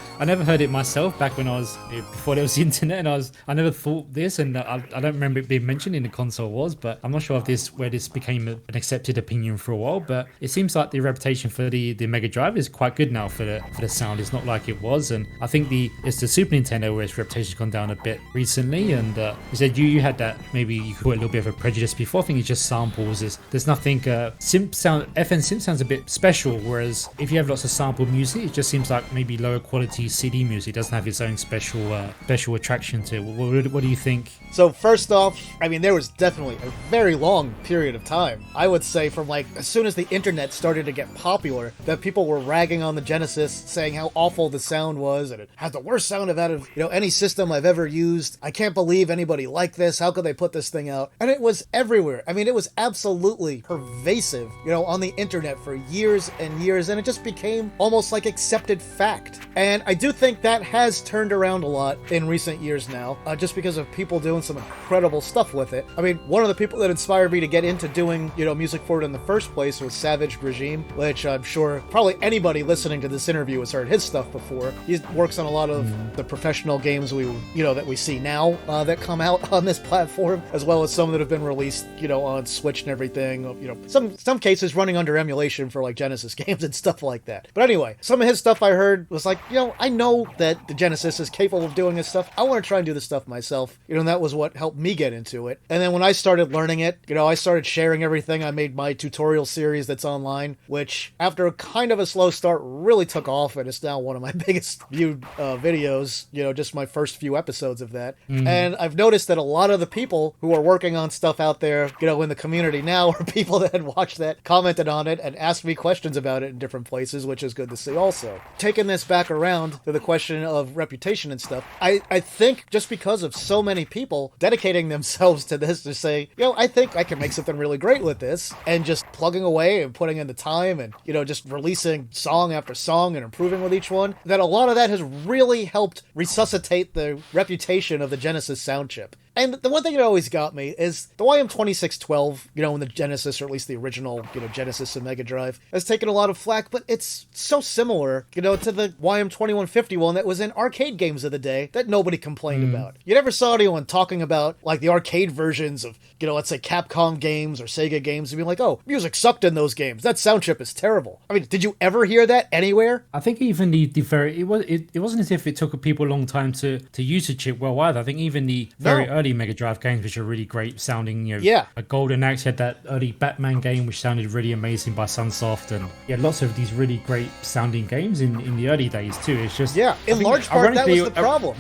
heard it myself back when I was before there was the internet, and I never thought this, and I don't remember it being mentioned in the console wars, but I'm not sure if where this became an accepted opinion for a while, but. It seems like the reputation for the Mega Drive is quite good now for the sound. It's not like it was, and I think it's the Super Nintendo where its reputation's gone down a bit recently. And you said you had that, maybe you could put a little bit of a prejudice before. I think it's just samples. There's nothing synth sound. FN synth sounds a bit special, whereas if you have lots of sample music, it just seems like maybe lower quality CD music. It doesn't have its own special attraction to it. What do you think So first off, I mean, there was definitely a very long period of time, I would say from like as soon as the internet started to get popular, that people were ragging on the Genesis, saying how awful the sound was, and it had the worst sound out of, any system I've ever used. I can't believe anybody liked this. How could they put this thing out? And it was everywhere. I mean, it was absolutely pervasive, on the internet for years and years, and it just became almost like accepted fact. And I do think that has turned around a lot in recent years now, just because of people doing some incredible stuff with it. I mean, one of the people that inspired me to get into doing, music for it in the first place was Savage Regime, which I'm sure probably anybody listening to this interview has heard his stuff before. He works on a lot of the professional games that we see now that come out on this platform, as well as some that have been released, on Switch and everything. Some cases running under emulation for like Genesis games and stuff like that. But anyway, some of his stuff I heard was like, I know that the Genesis is capable of doing this stuff. I want to try and do this stuff myself. And that was what helped me get into it. And then when I started learning it, I started sharing everything. I made my tutorial series that's online, which after kind of a slow start really took off, and it's now one of my biggest viewed videos, just my first few episodes of that. And I've noticed that a lot of the people who are working on stuff out there, in the community now are people that had watched that, commented on it, and asked me questions about it in different places, which is good to see also. Taking this back around to the question of reputation and stuff, I think just because of so many people dedicating themselves to this to say, I think I can make something really great with this, and just plugging away and putting in the time and, just releasing song after song and improving with each one, that a lot of that has really helped resuscitate the reputation of the Genesis sound chip. And the one thing that always got me is the YM2612, in the Genesis, or at least the original, Genesis and Mega Drive, has taken a lot of flack, but it's so similar, to the YM2151 that was in arcade games of the day that nobody complained about. You never saw anyone talking about, like, the arcade versions of, let's say Capcom games or Sega games and being like, oh, music sucked in those games. That sound chip is terrible. I mean, did you ever hear that anywhere? I think even it wasn't as if it took people a long time to use the chip well either. I think even the very early Mega Drive games, which are really great sounding, a Golden Axe had that early Batman game which sounded really amazing by Sunsoft, and lots of these really great sounding games in the early days too. It's just in large part that was the problem.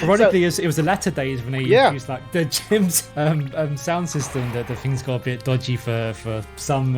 Ironically, it was the latter days when they used like the Gems sound system that the things got a bit dodgy for some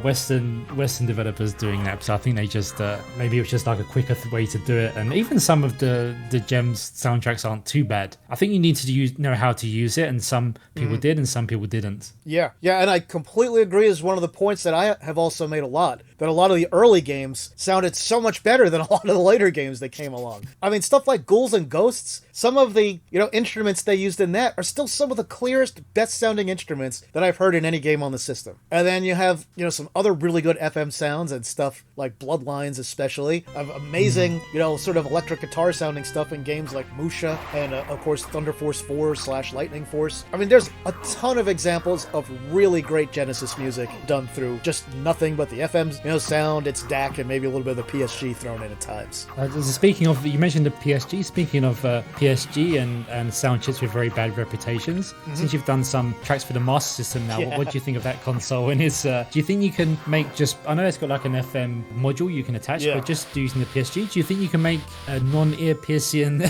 Western developers doing that. So I think they just maybe it was just like a quicker way to do it, and even some of the Gems soundtracks aren't too bad. I think you need to know how to use it, and some people did and some people didn't. Yeah, and I completely agree. Is one of the points that I have also made a lot, that a lot of the early games sounded so much better than a lot of the later games that came along. I mean, stuff like Ghouls and Ghosts, some of the, instruments they used in that are still some of the clearest, best sounding instruments that I've heard in any game on the system. And then you have, some other really good FM sounds and stuff like Bloodlines especially, of amazing, sort of electric guitar sounding stuff in games like Musha and, of course, Thunder Force 4/Lightning Force. I mean, there's a ton of examples of really great Genesis music done through just nothing but the FM, sound, its DAC, and maybe a little bit of the PSG thrown in at times. Speaking of, you mentioned the PSG. Speaking of PSG and sound chips with very bad reputations, since you've done some tracks for the Master System now, what do you think of that console? And do you think you can make I know it's got like an FM module you can attach, but just using the PSG, do you think you can make non-ear piercing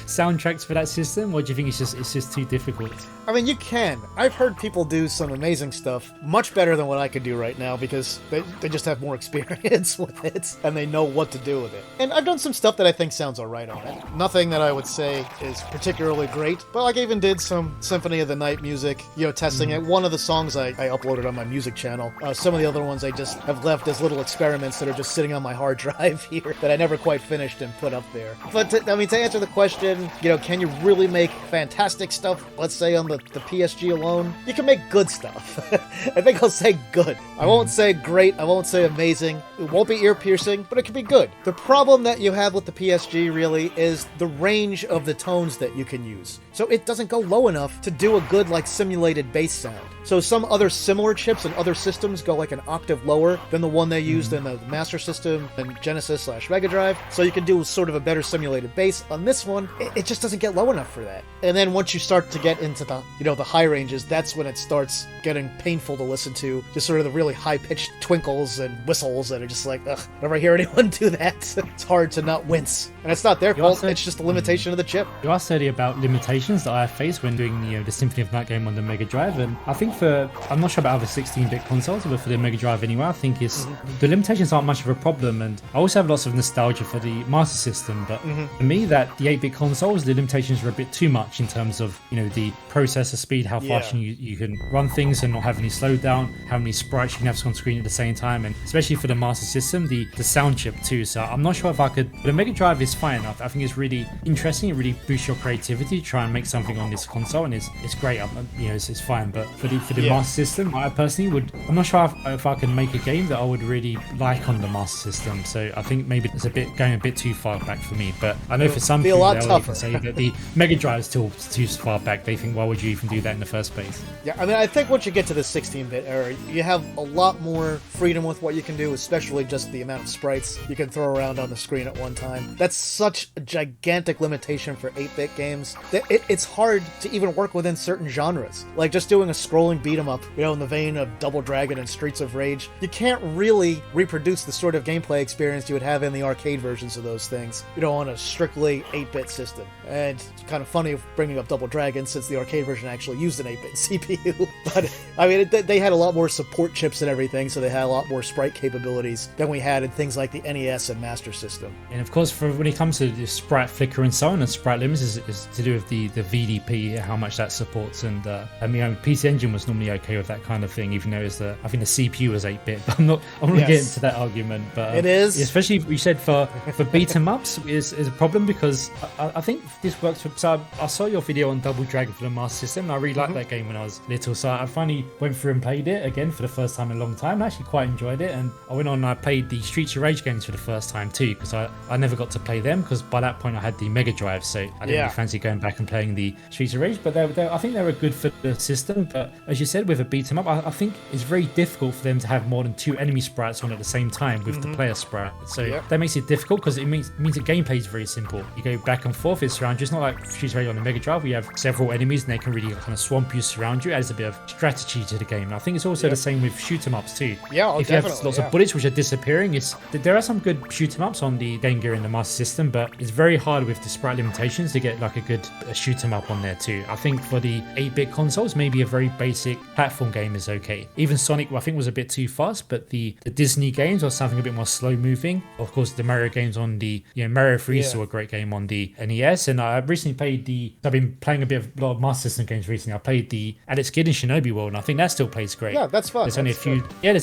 soundtracks for that system, or do you think it's just too difficult? I mean, you can. I've heard people do some amazing stuff, much better than what I could do right now, because they just have more experience with it, and they know what to do with it. And I've done some stuff that I think sounds alright on it. Nothing that I would say is particularly great, but like I even did some Symphony of the Night music, testing it. One of the songs I uploaded on my music channel. Some of the other ones I just have left as little experiments that are just sitting on my hard drive here that I never quite finished and put up there. But to answer the question, can you really make fantastic stuff, let's say on the PSG alone? You can make good stuff. I think I'll say good. I won't say great, I won't say amazing. It won't be ear-piercing, but it can be good. The problem that you have with the PSG really is the range of the tones that you can use. So it doesn't go low enough to do a good simulated bass sound. So some other similar chips and other systems go like an octave lower than the one they used in the Master System and Genesis/Mega Drive. So you can do sort of a better simulated bass. On this one, it just doesn't get low enough for that. And then once once you start to get into the, the high ranges, that's when it starts getting painful to listen to. Just sort of the really high-pitched twinkles and whistles that are just like, ugh, whenever I hear anyone do that, it's hard to not wince. And it's not their fault, it's just a limitation of the chip. You asked earlier about limitations that I faced when doing the Symphony of the Night game on the Mega Drive, and I think I'm not sure about other 16-bit consoles, but for the Mega Drive anyway, I think the limitations aren't much of a problem, and I also have lots of nostalgia for the Master System, but for me, that the 8-bit consoles, the limitations were a bit too much in terms of, the processor speed, how fast you can run things and not have any slowdown, how many sprites you can have on screen at the same time, and especially for the Master System, the sound chip too. So I'm not sure if I could. The Mega Drive is fine. I think it's really interesting. It really boosts your creativity. Try and make something on this console, and it's great. It's fine. But for the Master System, I personally would. I'm not sure if I can make a game that I would really like on the Master System. So I think maybe it's going a bit too far back for me. But I know for some people they can say that the Mega Drive is still too far back. They think, why would you even do that in the first place? Yeah, I mean, I think once you get to the 16-bit era, you have a lot more freedom with what you can do, especially just the amount of sprites you can throw around on the screen at one time. That's such a gigantic limitation for 8-bit games that it's hard to even work within certain genres. Like just doing a scrolling beat 'em up, in the vein of Double Dragon and Streets of Rage, you can't really reproduce the sort of gameplay experience you would have in the arcade versions of those things, on a strictly 8-bit system. And it's kind of funny bringing up Double Dragon since the arcade version actually used an 8-bit CPU. But I mean, they had a lot more support chips and everything, so they had a lot more sprite capabilities than we had in things like the NES and Master System. And of course, when it comes to the sprite flicker and so on, and sprite limits is to do with the VDP, how much that supports. And PC Engine was normally okay with that kind of thing, even though I think the CPU was 8-bit. But I'm not going to get into that argument. But it is, especially you said for beat 'em ups is a problem, because I think this works. So I saw your video on Double Dragon for the Master System, and I really liked that game when I was little. So I finally went through and played it again for the first time in a long time. I actually quite enjoyed it, and I went on and I played the Streets of Rage games for the first time too, because I never got to play them, because by that point I had the Mega Drive, so I didn't really fancy going back and playing the Streets of Rage. But I think they were good for the system. But as you said, with a beat 'em up, I think it's very difficult for them to have more than 2 enemy sprites on at the same time with the player sprite. So that makes it difficult, because it means the gameplay is very simple. You go back and forth, it's around. It's not like Streets of Rage on the Mega Drive, where you have several enemies and they can really kind of swamp you, surround you. It adds a bit of strategy to the game. And I think it's also the same with shoot 'em ups too. Yeah, if you have lots of bullets which are disappearing, there are some good shoot 'em ups on the Game Gear and the Master System, but it's very hard with the sprite limitations to get like a good shoot 'em up on there too. I think for the 8-bit consoles, maybe a very basic platform game is okay. Even Sonic, I think, was a bit too fast, but the Disney games or something a bit more slow moving. Of course, the Mario games on the Mario 3 is still a great game on the NES, and I recently played I've been playing a lot of Master System games recently. I played the Alex Kidd in Shinobi World, and I think that still plays great. Yeah, that's fun. There's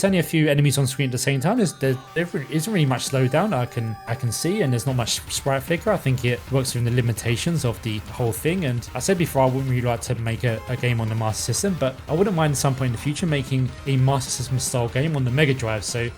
only a few enemies on screen at the same time. There isn't really much slowdown I can see, and there's not much sprite flicker. I think it works within the limitations of the whole thing. And I said before, I wouldn't really like to make a game on the Master System, but I wouldn't mind at some point in the future making a Master System style game on the Mega Drive. So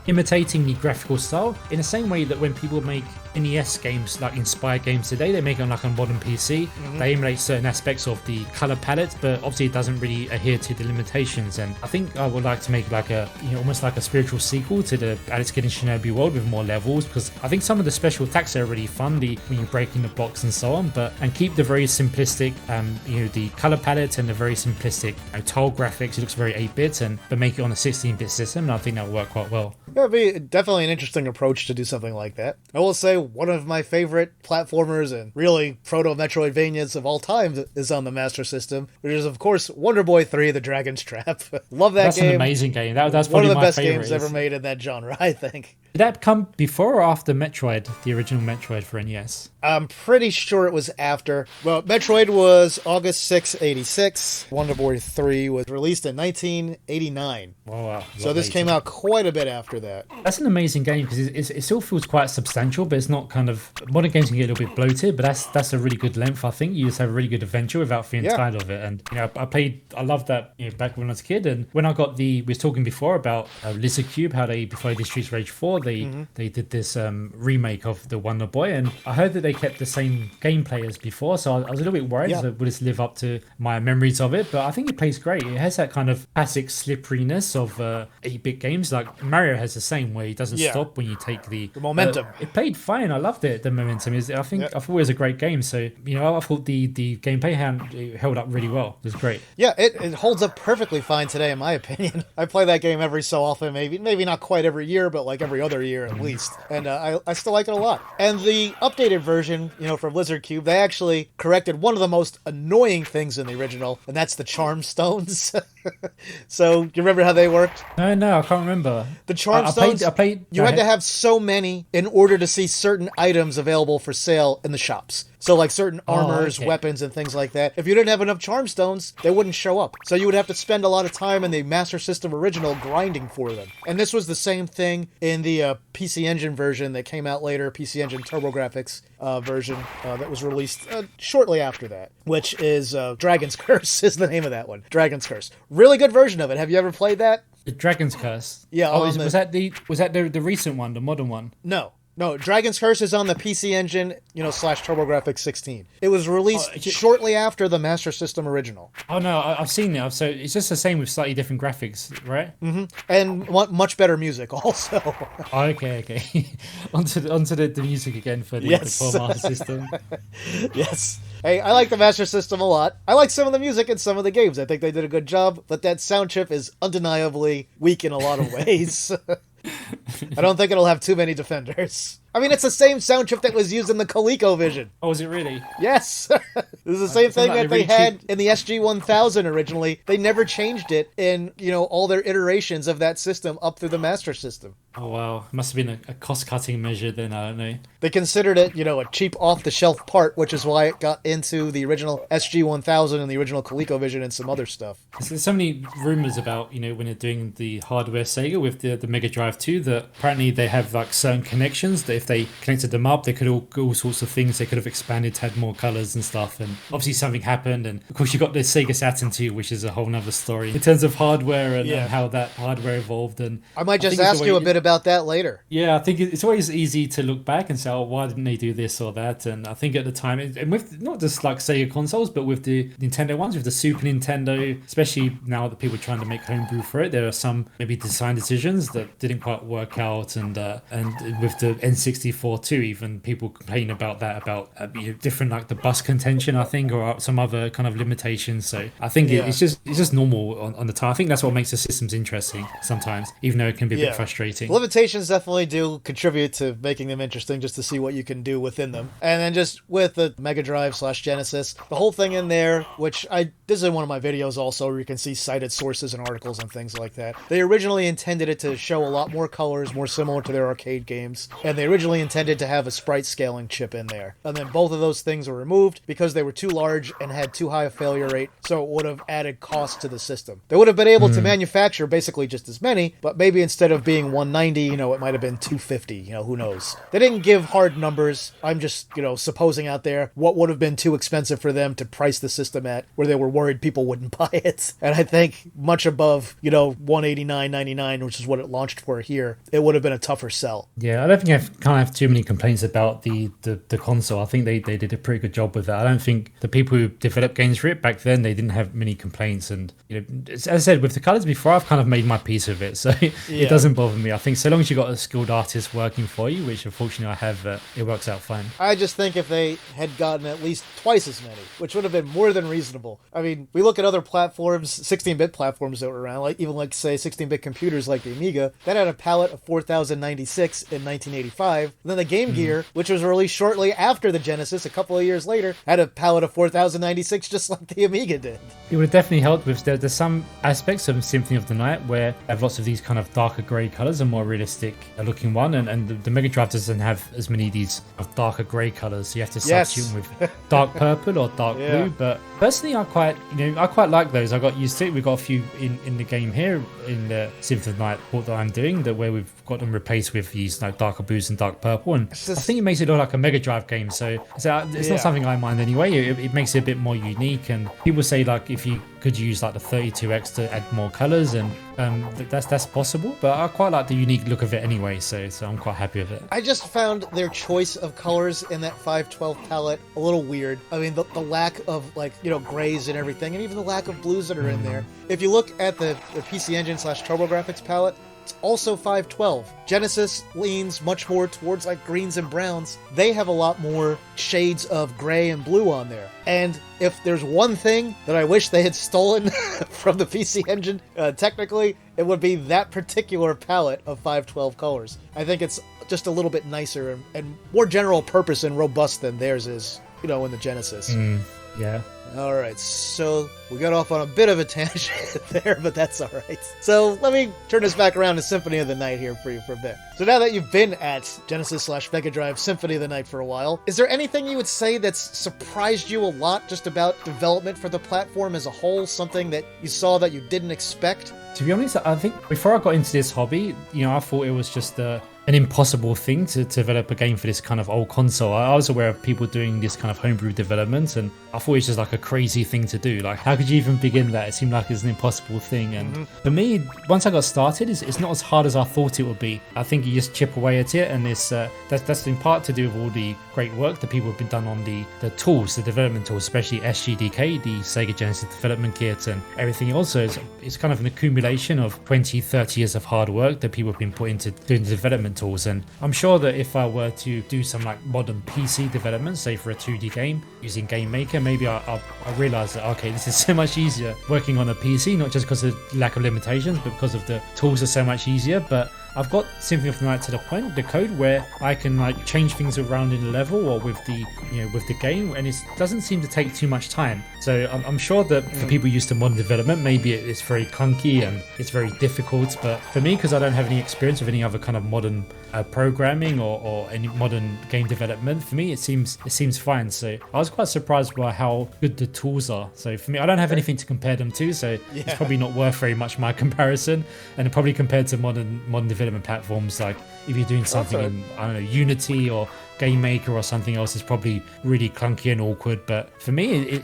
imitating the graphical style in the same way that when people make NES games, like inspired games today, they make it on like a modern PC. They emulate certain aspects of the color palette, but obviously it doesn't really adhere to the limitations. And I think I would like to make like a almost like a spiritual sequel to the Alex Kidd in Shinobi World with more levels, because I think some of the special attacks are really fun, when you're breaking the blocks and so on, and keep the very simplistic the color palette and the very simplistic tile graphics. It looks very 8-bit, but make it on a 16-bit system, and I think that will work quite well. Yeah, it'd be definitely an interesting approach to do something like that. I will say one of my favorite platformers and really proto-Metroidvanias of all time is on the Master System, which is, of course, Wonder Boy 3: The Dragon's Trap. Love that game. That's an amazing game. That's one probably of the my best favorite games ever made in that genre, I think. Did that come before or after Metroid, the original Metroid for NES? I'm pretty sure it was after. Well, Metroid was August 6, 86. Wonder Boy 3 was released in 1989. Oh, wow. So this came out quite a bit after that. That's an amazing game, because it still feels quite substantial, but it's not kind of... Modern games can get a little bit bloated, but that's a really good length, I think. You just have a really good adventure without feeling tired of it. And, I loved that back when I was a kid. And when I got we was talking before about Lizard Cube, how before they did Streets of Rage 4, well. They did this remake of the Wonder Boy, and I heard that they kept the same gameplay as before, so I was a little bit worried that would this live up to my memories of it, but I think it plays great. It has that kind of classic slipperiness of 8-bit games, like Mario has the same, where he doesn't stop when you take the momentum. It played fine. I loved it. The momentum is. I thought it was a great game. So I thought the gameplay held up really well. It was great. Yeah, it holds up perfectly fine today, in my opinion. I play that game every so often, maybe not quite every year, but like every other year at least, and I still like it a lot. And the updated version, from Blizzard Cube, they actually corrected one of the most annoying things in the original, and that's the charm stones. So you remember how they worked? No, I can't remember. The charm stones. I played. You had to have so many in order to see certain items available for sale in the shops. So like certain armors, weapons, and things like that. If you didn't have enough charm stones, they wouldn't show up. So you would have to spend a lot of time in the Master System original grinding for them. And this was the same thing in the PC Engine version that came out later, PC Engine TurboGrafx version that was released shortly after that, which is Dragon's Curse is the name of that one. Dragon's Curse. Really good version of it. Have you ever played that? The Dragon's Curse. Yeah. Was that the recent one, the modern one? No, Dragon's Curse is on the PC Engine, / TurboGrafx 16. It was released shortly after the Master System original. Oh no, I've seen it. So it's just the same with slightly different graphics, right? Mm-hmm. And much better music also. Okay. onto the music again for the Poor Master System. Yes. Hey, I like the Master System a lot. I like some of the music in some of the games. I think they did a good job, but that sound chip is undeniably weak in a lot of ways. I don't think it'll have too many defenders. I mean, it's the same sound chip that was used in the ColecoVision. Oh, is it really? Yes. This is the same thing that they had in the SG-1000 originally. They never changed it in, all their iterations of that system up through the Master System. Oh, wow. It must have been a cost-cutting measure then, I don't know. They considered it, a cheap off-the-shelf part, which is why it got into the original SG-1000 and the original ColecoVision and some other stuff. There's so many rumors about, when they're doing the hardware Sega with the Mega Drive 2, that apparently they have like certain connections that if they connected them up, they could all sorts of things. They could have expanded, had more colors and stuff. And obviously something happened. And of course you got the Sega Saturn 2, which is a whole nother story in terms of hardware and how that hardware evolved. And I might just ask you a bit about that later. Yeah, I think it's always easy to look back and say, oh, why didn't they do this or that? And I think at the time, and with not just like Sega consoles, but with the Nintendo ones, with the Super Nintendo, especially now that people are trying to make homebrew for it, there are some maybe design decisions that didn't quite work out. And with the N64 too, even people complain about that, about different like the bus contention, I think, or some other kind of limitations. So I think it's just normal on the time. I think that's what makes the systems interesting sometimes, even though it can be a bit frustrating. Limitations definitely do contribute to making them interesting, just to see what you can do within them. And then just with the Mega Drive / Genesis, the whole thing in there, which this is in one of my videos also, where you can see cited sources and articles and things like that. They originally intended it to show a lot more colors, more similar to their arcade games, and they originally intended to have a sprite scaling chip in there. And then both of those things were removed because they were too large and had too high a failure rate, so it would have added cost to the system. They would have been able to manufacture basically just as many, but maybe instead of being 190, it might have been 250, who knows. They didn't give hard numbers. I'm just, supposing out there what would have been too expensive for them to price the system at, where they were worried people wouldn't buy it. And I think much above, $189.99, which is what it launched for here, it would have been a tougher sell. Yeah, I don't think I can't have too many complaints about the console. I think they did a pretty good job with that. I don't think the people who developed games for it back then, they didn't have many complaints. And as I said, with the colors before, I've kind of made my peace of it, so it doesn't bother me. I think so long as you got a skilled artist working for you, which unfortunately I have, it works out fine. I just think if they had gotten at least twice as many, which would have been more than reasonable. I mean, we look at other platforms, 16-bit platforms that were around, like even say 16-bit computers like the Amiga, that had a palette of 4096 in 1985. And then the Game Gear, which was released shortly after the Genesis, a couple of years later, had a palette of 4096 just like the Amiga did. It would have definitely helped with there's some aspects of Symphony of the Night where I have lots of these kind of darker grey colours, a more realistic looking one, and the Mega Drive doesn't have as many of these darker grey colours, so you have to substitute with dark purple or dark blue. But personally, I quite like those. I got used to it. We've got a few in the game here in the Symphony of the Night port that I'm doing, that where we've got them replaced with these darker blues and dark dark purple, and I think it makes it look like a Mega Drive game. So it's not something I mind anyway. It makes it a bit more unique, and people say like if you could use like the 32X to add more colors, and that's possible. But I quite like the unique look of it anyway, so I'm quite happy with it. I just found their choice of colors in that 512 palette a little weird. I mean, the lack of like grays and everything, and even the lack of blues that are in there. If you look at the PC Engine / TurboGrafx palette, it's also 512. Genesis leans much more towards like greens and browns. They have a lot more shades of gray and blue on there. And if there's one thing that I wish they had stolen from the PC Engine, technically, it would be that particular palette of 512 colors. I think it's just a little bit nicer and more general purpose and robust than theirs is, in the Genesis. Yeah. All right, so we got off on a bit of a tangent there, but that's all right. So let me turn this back around to Symphony of the Night here for you for a bit. So now that you've been at Genesis / Mega Drive Symphony of the Night for a while, is there anything you would say that's surprised you a lot just about development for the platform as a whole? Something that you saw that you didn't expect? To be honest, I think before I got into this hobby, I thought it was just an impossible thing to develop a game for this kind of old console. I was aware of people doing this kind of homebrew development, and I thought it was just like a crazy thing to do. Like, how could you even begin that? It seemed like it's an impossible thing. And for me, once I got started, it's not as hard as I thought it would be. I think you just chip away at it, and that's in part to do with all the great work that people have been done on the tools, the development tools, especially SGDK, the Sega Genesis Development Kit, and everything else. So it's kind of an accumulation of 20, 30 years of hard work that people have been put into doing the development tools. And I'm sure that if I were to do some like modern PC development, say for a 2D game using Game Maker, maybe I'll realize that, okay, this is so much easier working on a PC, not just because of lack of limitations, but because of the tools are so much easier. But I've got Symphony of the Night to the point, the code, where I can like change things around in the level or with the with the game, and it doesn't seem to take too much time. So I'm sure that for people used to modern development, maybe it's very clunky and it's very difficult. But for me, because I don't have any experience with any other kind of modern programming or any modern game development, for me it seems fine. So I was quite surprised by how good the tools are. So for me, I don't have anything to compare them to, so it's probably not worth very much my comparison. And probably compared to modern development platforms, like if you're doing something in, I don't know, Unity or Game Maker or something else, is probably really clunky and awkward. But for me,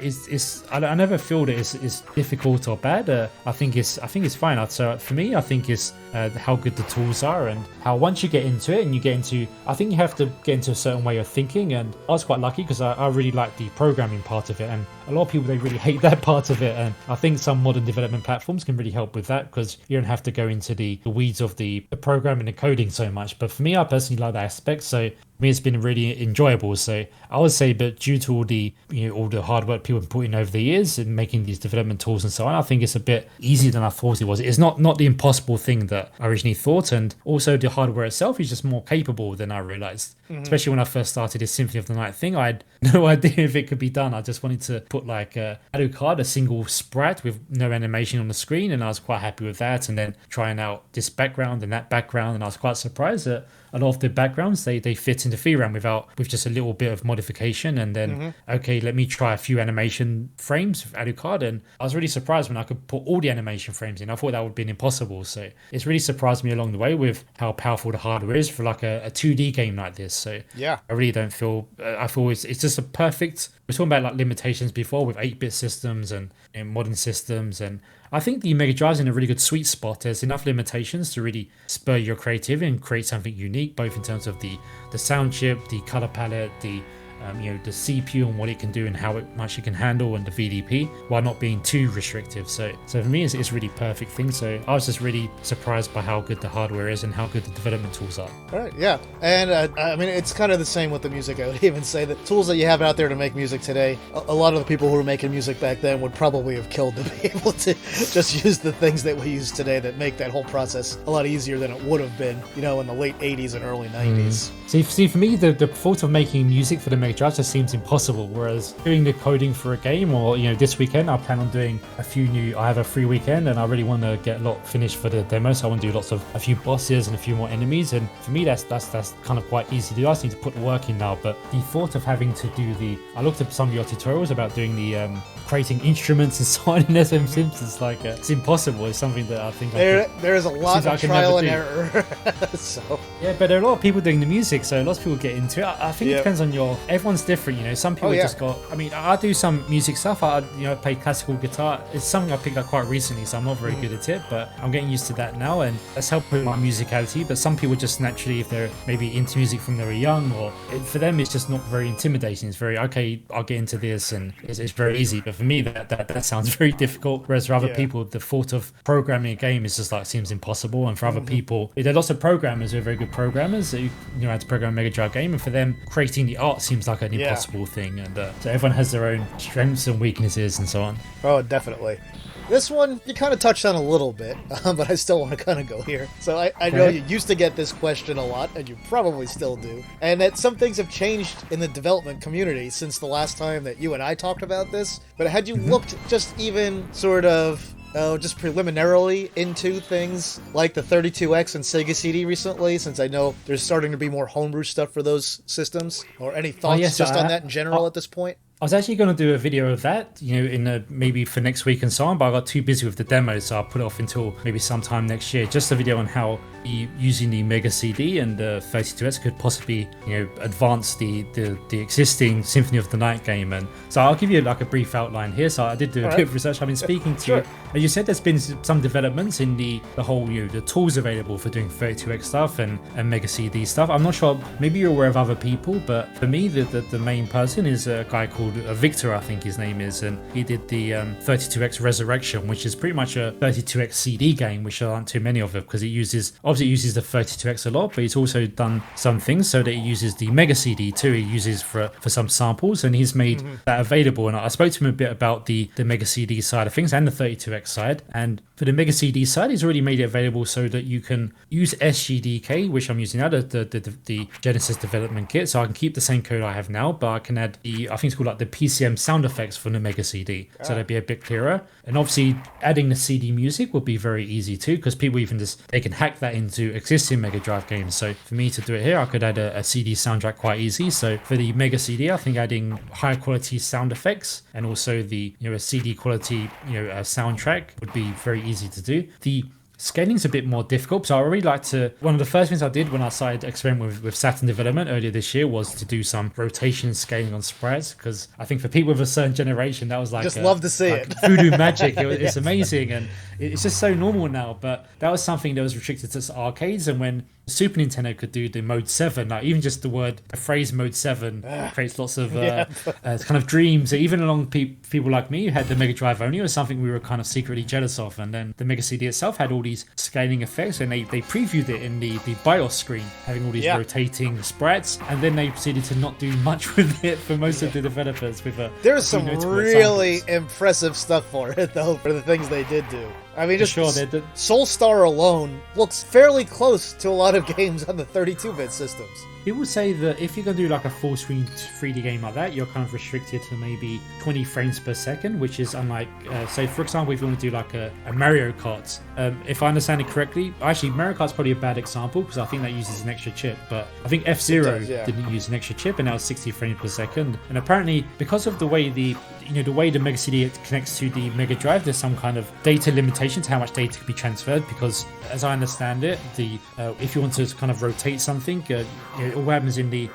I never feel that it's difficult or bad. I think it's fine. So for me, I think it's how good the tools are, and how once you get into it and you get into, I think you have to get into a certain way of thinking. And I was quite lucky because I really like the programming part of it, and a lot of people, they really hate that part of it. And I think some modern development platforms can really help with that, because you don't have to go into the weeds of the programming and coding so much. But for me, I personally like that aspect. So for me, it's been really enjoyable. So I would say, but due to all the all the hard work people have put in over the years in making these development tools and so on, I think it's a bit easier than I thought it was. It's not the impossible thing that I originally thought, and also the hardware itself is just more capable than I realized. Especially when I first started this Symphony of the Night thing, I had no idea if it could be done. I just wanted to put like a Alucard, a single sprite with no animation on the screen, and I was quite happy with that. And then trying out this background and that background, and I was quite surprised that a lot of the backgrounds they fit into VRAM with just a little bit of modification. And then okay, let me try a few animation frames with Alucard, and I was really surprised when I could put all the animation frames in. I thought that would have been impossible. So it's really surprised me along the way with how powerful the hardware is for like a 2D game like this. So yeah, I really don't feel I feel it's just a perfect. We're talking about like limitations before with 8-bit systems and modern systems, and I think the Mega Drive's in a really good sweet spot. There's enough limitations to really spur your creativity and create something unique, both in terms of the sound chip, the color palette, the the CPU and what it can do and how much it can handle, and the VDP, while not being too restrictive. So for me, it's a really perfect thing. So I was just really surprised by how good the hardware is and how good the development tools are. All right, yeah. And I mean, it's kind of the same with the music. I would even say that tools that you have out there to make music today, a lot of the people who were making music back then would probably have killed to be able to just use the things that we use today that make that whole process a lot easier than it would have been, in the late 80s and early 90s. See, for me, the thought of making music for the Mega Drive just seems impossible. Whereas doing the coding for a game, or this weekend I plan on doing I have a free weekend and I really want to get a lot finished for the demo, so I want to do a few bosses and a few more enemies, and for me that's kind of quite easy to do. I just need to put the work in now, but the thought of having to do I looked at some of your tutorials about doing the creating instruments and so on in SM Sims. It's like it's impossible. It's something that I think there is a lot of trial and error. So yeah, but there are a lot of people doing the music, so lots of people get into it. I think it depends on everyone's different. Some people just got. I mean, I do some music stuff. I play classical guitar. It's something I picked up quite recently, so I'm not very good at it, but I'm getting used to that now, and that's helped with my musicality. But some people just naturally, if they're maybe into music from they were young, or for them it's just not very intimidating. It's very okay. I'll get into this, and it's very easy. But for me, that sounds very difficult. Whereas for other people, the thought of programming a game is just seems impossible. And for other people, there are lots of programmers who are very good programmers that how to program a Mega Drive game, and for them, creating the art seems like an impossible thing. And so everyone has their own strengths and weaknesses and so on. Oh, definitely. This one, you kind of touched on a little bit, but I still want to kind of go here. So I know you used to get this question a lot, and you probably still do, and that some things have changed in the development community since the last time that you and I talked about this. But had you looked just even sort of just preliminarily into things like the 32X and Sega CD recently, since I know there's starting to be more homebrew stuff for those systems, or any thoughts on that in general at this point? I was actually going to do a video of that, maybe for next week and so on, but I got too busy with the demo, so I'll put it off until maybe sometime next year. Just a video on how using the Mega CD and the 32S could possibly, advance the existing Symphony of the Night game. And so I'll give you a brief outline here. So I did do a bit of research. I've been speaking to, as you said, there's been some developments in the whole, the tools available for doing 32X stuff and Mega CD stuff. I'm not sure, maybe you're aware of other people, but for me, the main person is a guy called Victor, I think his name is, and he did the 32X Resurrection, which is pretty much a 32X CD game, which there aren't too many of them, because it uses the 32X a lot, but he's also done some things so that he uses the Mega CD too. He uses for some samples, and he's made that available. And I spoke to him a bit about the Mega CD side of things and the 32X side, and for the Mega CD side, he's already made it available so that you can use SGDK, which I'm using now, the Genesis development kit, so I can keep the same code I have now, but I can add I think it's called the PCM sound effects from the Mega CD, so they'd be a bit clearer. And obviously adding the CD music would be very easy too, because people they can hack that into existing Mega Drive games. So for me to do it here, I could add a CD soundtrack quite easy. So for the Mega CD, I think adding higher quality sound effects and also the a CD quality soundtrack would be very easy to do. The scaling's a bit more difficult, so I really like to. One of the first things I did when I started experimenting with Saturn development earlier this year was to do some rotation scaling on sprites, because I think for people of a certain generation that was love to see it. Voodoo magic. It's amazing, and it's just so normal now. But that was something that was restricted to arcades, and when Super Nintendo could do the mode 7, even just the phrase mode 7 creates lots of kind of dreams. Even along people like me who had the Mega Drive only, it was something we were kind of secretly jealous of. And then the Mega CD itself had all these scaling effects, and they previewed it in the BIOS screen, having all these rotating sprites, and then they proceeded to not do much with it for most of the developers. There's some really impressive stuff for it, though, for the things they did do. I mean, just Soulstar alone looks fairly close to a lot of games on the 32-bit systems. People say that if you're going to do a full screen 3D game like that, you're kind of restricted to maybe 20 frames per second, which is unlike, say, for example, if you want to do a Mario Kart. If I understand it correctly, actually, Mario Kart's probably a bad example because I think that uses an extra chip, but I think F-Zero didn't use an extra chip, and that was 60 frames per second. And apparently, because of the way the Mega CD connects to the Mega Drive, there's some kind of data limitation to how much data can be transferred, because as I understand it, if you want to kind of rotate something, what happens in the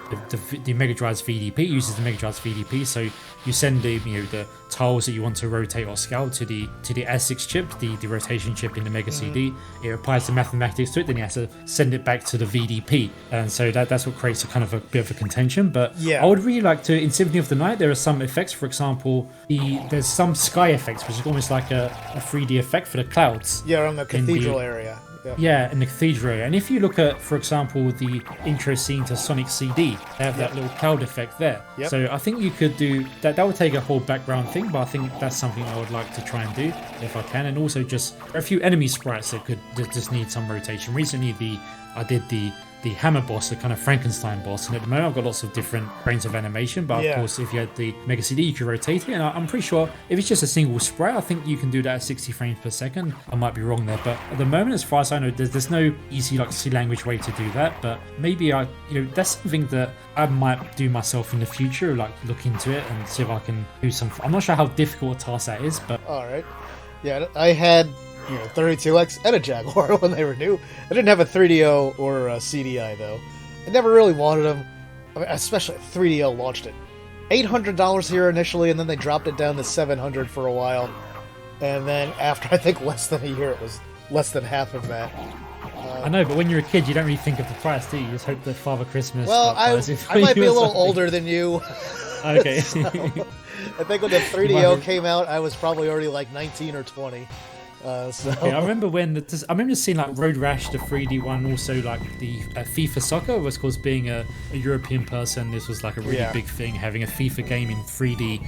Mega Drive's VDP, it uses the Mega Drive's VDP, so you send the tiles that you want to rotate or scale to the S6 chip, the rotation chip in the Mega CD. It applies the mathematics to it, then you have to send it back to the VDP, and so that's what creates a kind of a bit of a contention. But I would really like to, in Symphony of the Night, there are some effects. For example, there's some sky effects, which is almost like a 3D effect for the clouds. Yeah, on the cathedral area. Yeah, in the cathedral area. And if you look at, for example, the intro scene to Sonic CD, they have that little cloud effect there. So I think you could do that. That would take a whole background thing, but I think that's something I would like to try and do if I can. And also just a few enemy sprites that could just need some rotation. Recently, I did the the hammer boss, the kind of Frankenstein boss. And at the moment, I've got lots of different frames of animation. But of course, if you had the Mega CD, you could rotate it. And I'm pretty sure if it's just a single sprite, I think you can do that at 60 frames per second. I might be wrong there, but at the moment, as far as I know, there's no easy like C language way to do that. But maybe that's something that I might do myself in the future, like look into it and see if I can do some. I'm not sure how difficult a task that is, but all right. Yeah, I had 32X and a Jaguar when they were new. I didn't have a 3DO or a CDI though. I never really wanted them. I mean, especially 3DO launched it. $800 here initially, and then they dropped it down to $700 for a while. And then after I think less than a year, it was less than half of that. I know, but when you're a kid, you don't really think of the price, do you? You just hope that Father Christmas. Well, I might be a little older than you. Okay. So, I think when the 3DO came out, I was probably already like 19 or 20. Okay, I remember seeing like Road Rash, the 3D one, also like the FIFA Soccer was, of course, being a European person. This was like a really big thing. Having a FIFA game in 3D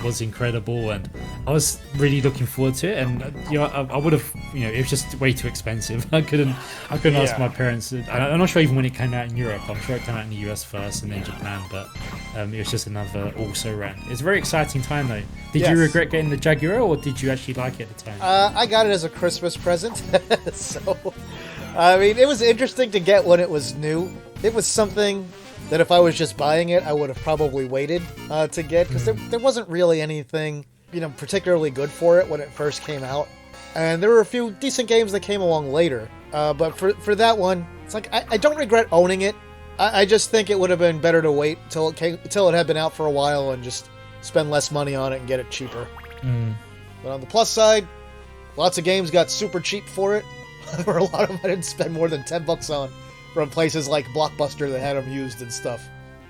was incredible, and I was really looking forward to it. And I would have, it was just way too expensive. I couldn't ask my parents. I'm not sure even when it came out in Europe. I'm sure it came out in the US first and then Japan, but it was just another also ran. It's a very exciting time though. Did you regret getting the Jaguar, or did you actually like it at the time? I got it as a Christmas present, so I mean, it was interesting to get when it was new. It was something that if I was just buying it, I would have probably waited to get, because there wasn't really anything, particularly good for it when it first came out. And there were a few decent games that came along later. But for that one, it's like, I don't regret owning it. I just think it would have been better to wait till it had been out for a while and just spend less money on it and get it cheaper. But on the plus side, lots of games got super cheap for it. For a lot of them, I didn't spend more than $10 on, from places like Blockbuster that had them used and stuff.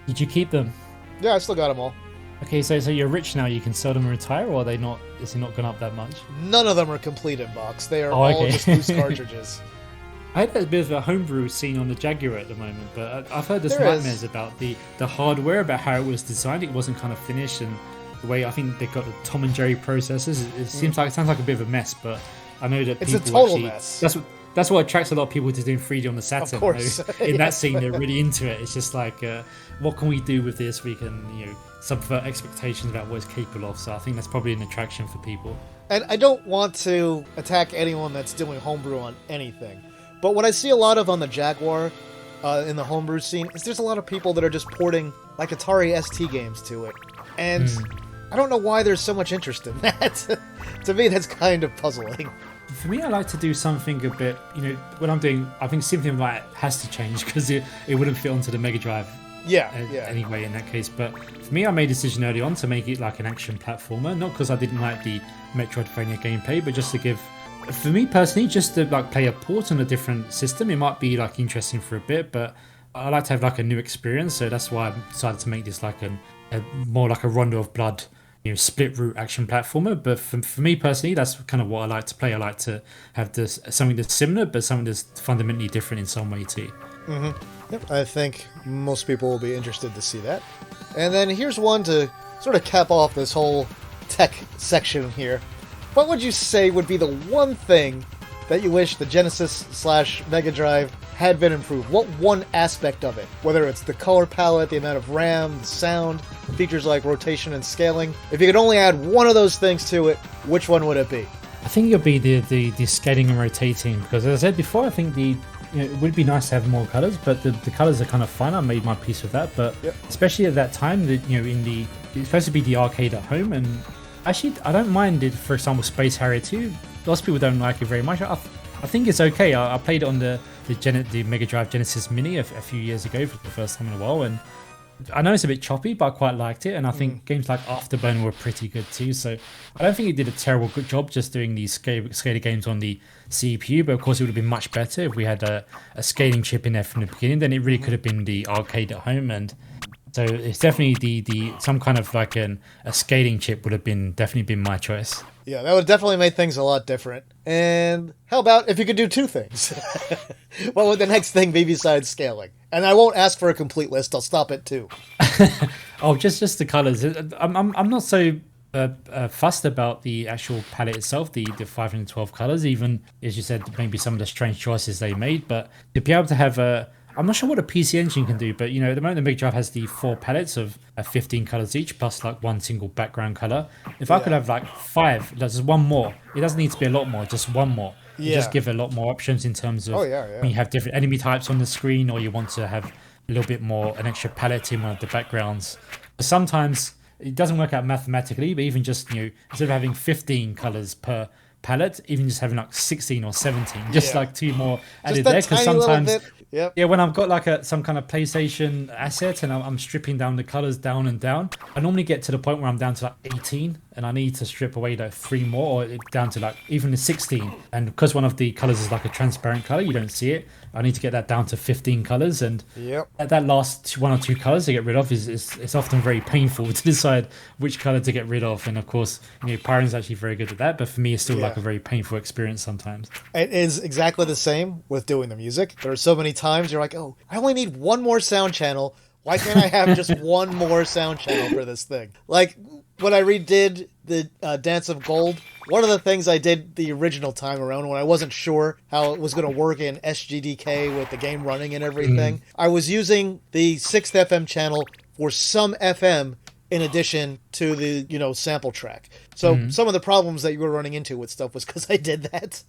Did you keep them? Yeah, I still got them all. Okay, so you're rich now. You can sell them and retire, or are they not? Is it not gone up that much? None of them are complete in box. They are all just loose cartridges. I had a bit of a homebrew scene on the Jaguar at the moment, but I've heard there's nightmares about the hardware, about how it was designed. It wasn't kind of finished, and the way I think they got the Tom and Jerry processors. It sounds like a bit of a mess, but I know that it's people a total mess. That's what attracts a lot of people to doing 3D on the Saturn. Of course. In that scene, they're really into it. It's just like, what can we do with this? We can, subvert expectations about what it's capable of. So I think that's probably an attraction for people. And I don't want to attack anyone that's doing homebrew on anything, but what I see a lot of on the Jaguar in the homebrew scene is there's a lot of people that are just porting like Atari ST games to it. And I don't know why there's so much interest in that. To me, that's kind of puzzling. For me, I like to do something a bit, when I'm doing, I think Symphony of the Night has to change because it wouldn't fit onto the Mega Drive anyway in that case. But for me, I made a decision early on to make it like an action platformer, not because I didn't like the Metroidvania gameplay, but just to give, for me personally, just to like play a port on a different system. It might be like interesting for a bit, but I like to have like a new experience, so that's why I decided to make this like a more like a Rondo of Blood, split route action platformer. But for me personally, that's kind of what I like to play. I like to have this something that's similar, but something that's fundamentally different in some way too. Yep, I think most people will be interested to see that. And then here's one to sort of cap off this whole tech section here. What would you say would be the one thing that you wish the Genesis/Mega Drive had been improved? What one aspect of it? Whether it's the color palette, the amount of RAM, the sound, features like rotation and scaling. If you could only add one of those things to it, which one would it be? I think it would be the scaling and rotating, because as I said before, I think it would be nice to have more colors, but the colors are kind of fun. I made my peace with that, but especially at that time, it's supposed to be the arcade at home, and actually I don't mind it. For example, Space Harrier 2. Lots of people don't like it very much. I think it's okay. I played it on the Mega Drive Genesis Mini a few years ago for the first time in a while, and I know it's a bit choppy, but I quite liked it. And I think games like Afterburner were pretty good too. So I don't think it did a terrible good job just doing these scalar games on the CPU. But of course, it would have been much better if we had a scaling chip in there from the beginning. Then it really could have been the arcade at home. And so it's definitely the some kind of like a scaling chip would have definitely been my choice. Yeah, that would definitely make things a lot different. And how about if you could do two things? What would the next thing be besides scaling? And I won't ask for a complete list. I'll stop at 2. Oh, just the colors. I'm not so fussed about the actual palette itself, the 512 colors. Even as you said, maybe some of the strange choices they made, but to be able to have I'm not sure what a PC Engine can do, but at the moment the Mega Drive has the 4 palettes of 15 colors each, plus like one single background color. If I could have like 5, that's just one more. It doesn't need to be a lot more, just one more. You just give a lot more options in terms of when you have different enemy types on the screen, or you want to have a little bit more, an extra palette in one of the backgrounds. But sometimes it doesn't work out mathematically, but even just, instead of having 15 colors per palette, even just having like 16 or 17, just like 2 more added there, because sometimes when I've got like some kind of PlayStation asset and I'm stripping down the colors down and down, I normally get to the point where I'm down to like 18 and I need to strip away like 3 more, or down to like even the 16, and because one of the colors is like a transparent color, you don't see it, I need to get that down to 15 colors, and that last 1 or 2 colors to get rid of is often very painful to decide which color to get rid of. And of course, Pyron's actually very good at that, but for me it's still like a very painful experience sometimes. It is exactly the same with doing the music. There are so many times you're like, oh, I only need 1 more sound channel. Why can't I have just 1 more sound channel for this thing? Like when I redid the Dance of Gold, one of the things I did the original time around when I wasn't sure how it was going to work in SGDK with the game running and everything, I was using the 6th FM channel for some FM in addition to the, sample track. So some of the problems that you were running into with stuff was because I did that.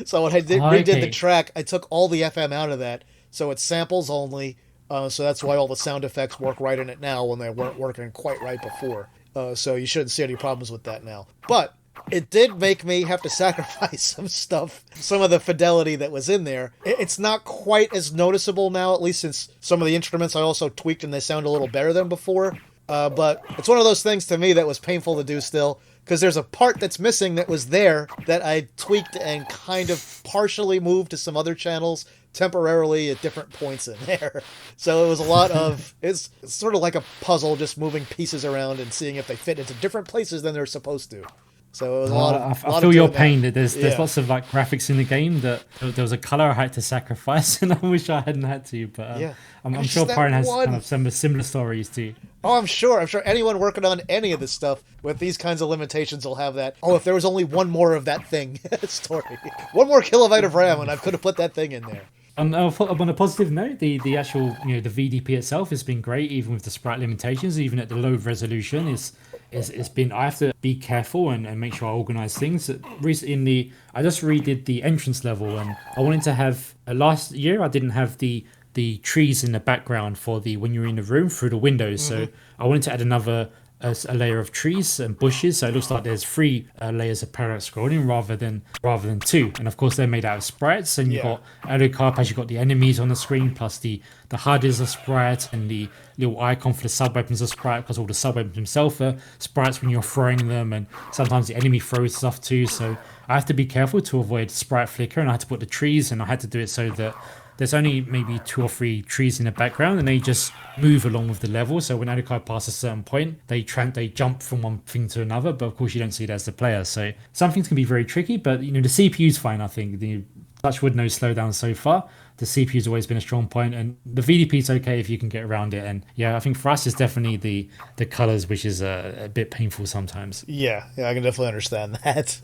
So when I redid the track, I took all the FM out of that, so it's samples only. So that's why all the sound effects work right in it now when they weren't working quite right before. So you shouldn't see any problems with that now. But it did make me have to sacrifice some stuff, some of the fidelity that was in there. It's not quite as noticeable now, at least since some of the instruments I also tweaked and they sound a little better than before. But it's one of those things to me that was painful to do still, because there's a part that's missing that was there that I tweaked and kind of partially moved to some other channels temporarily at different points in there. So it was a lot of, it's sort of like a puzzle, just moving pieces around and seeing if they fit into different places than they're supposed to. So it was a lot of, I feel your pain that there's lots of like graphics in the game that there was a color I had to sacrifice, and I wish I hadn't had to. But I'm sure Pyron has kind of some similar stories too. Oh, I'm sure anyone working on any of this stuff with these kinds of limitations will have that. Oh, if there was only 1 more of that thing story, 1 more kilobyte of RAM, and I could have put that thing in there. On a positive note, the actual the VDP itself has been great, even with the sprite limitations, even at the low resolution. It's been, I have to be careful and make sure I organize things. Recently, I just redid the entrance level, and I wanted to have last year I didn't have the trees in the background for when you're in the room through the windows, so I wanted to add another a layer of trees and bushes, so it looks like there's 3 layers of parallel scrolling rather than 2. And of course they're made out of sprites, and you've got audio card pads, you've got the enemies on the screen, plus the HUD is a sprite, and the little icon for the sub weapons are sprite, because all the sub weapons themselves are sprites when you're throwing them, and sometimes the enemy throws stuff too. So I have to be careful to avoid sprite flicker, and I had to put the trees, and I had to do it so that there's only maybe 2 or 3 trees in the background, and they just move along with the level. So when Adicai passes a certain point, they jump from one thing to another, but of course you don't see it as the player. So some things can be very tricky, but the CPU's fine, I think. The touchwood, no slowdown so far. The CPU's always been a strong point, and the VDP's okay if you can get around it. And I think for us it's definitely the colors, which is a bit painful sometimes. Yeah, I can definitely understand that.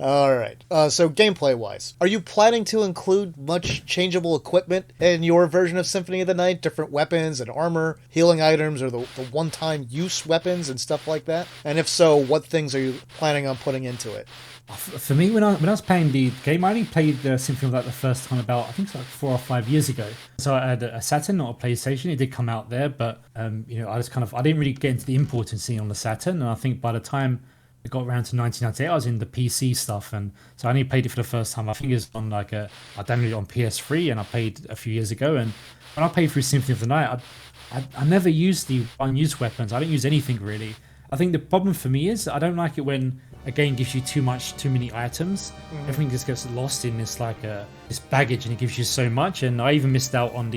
All right. So gameplay wise, are you planning to include much changeable equipment in your version of Symphony of the Night? Different weapons and armor, healing items, or the one-time use weapons and stuff like that? And if so, what things are you planning on putting into it? For me, when I was playing the game, I only played the Symphony of the Night the first time about, I think it's like 4 or 5 years ago. So I had a Saturn, not a PlayStation. It did come out there, but I didn't really get into the importing scene on the Saturn. And I think by the time it got around to 1998, I was in the PC stuff, and so I only played it for the first time. I think it was on I downloaded it on PS3, and I played a few years ago. And when I played through Symphony of the Night, I never used the unused weapons. I don't use anything really. I think the problem for me is I don't like it when a game gives you too many items. Everything just gets lost in this this baggage, and it gives you so much. And I even missed out on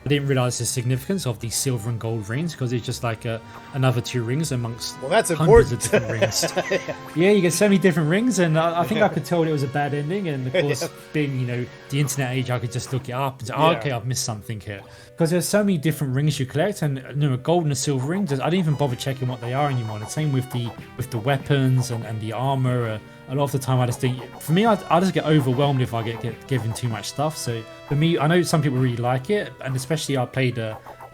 I didn't realize the significance of the silver and gold rings, because it's just like another 2 rings amongst that's hundreds important. of different rings. Yeah, you get so many different rings, and I think I could tell it was a bad ending. And of course, being the internet age, I could just look it up and say, okay, I've missed something here. Because there's so many different rings you collect, and a gold and a silver ring, I didn't even bother checking what they are anymore. The same with the weapons and the armor. a lot of the time I just think, for me, I just get overwhelmed if I get given too much stuff. So for me, I know some people really like it, and especially I played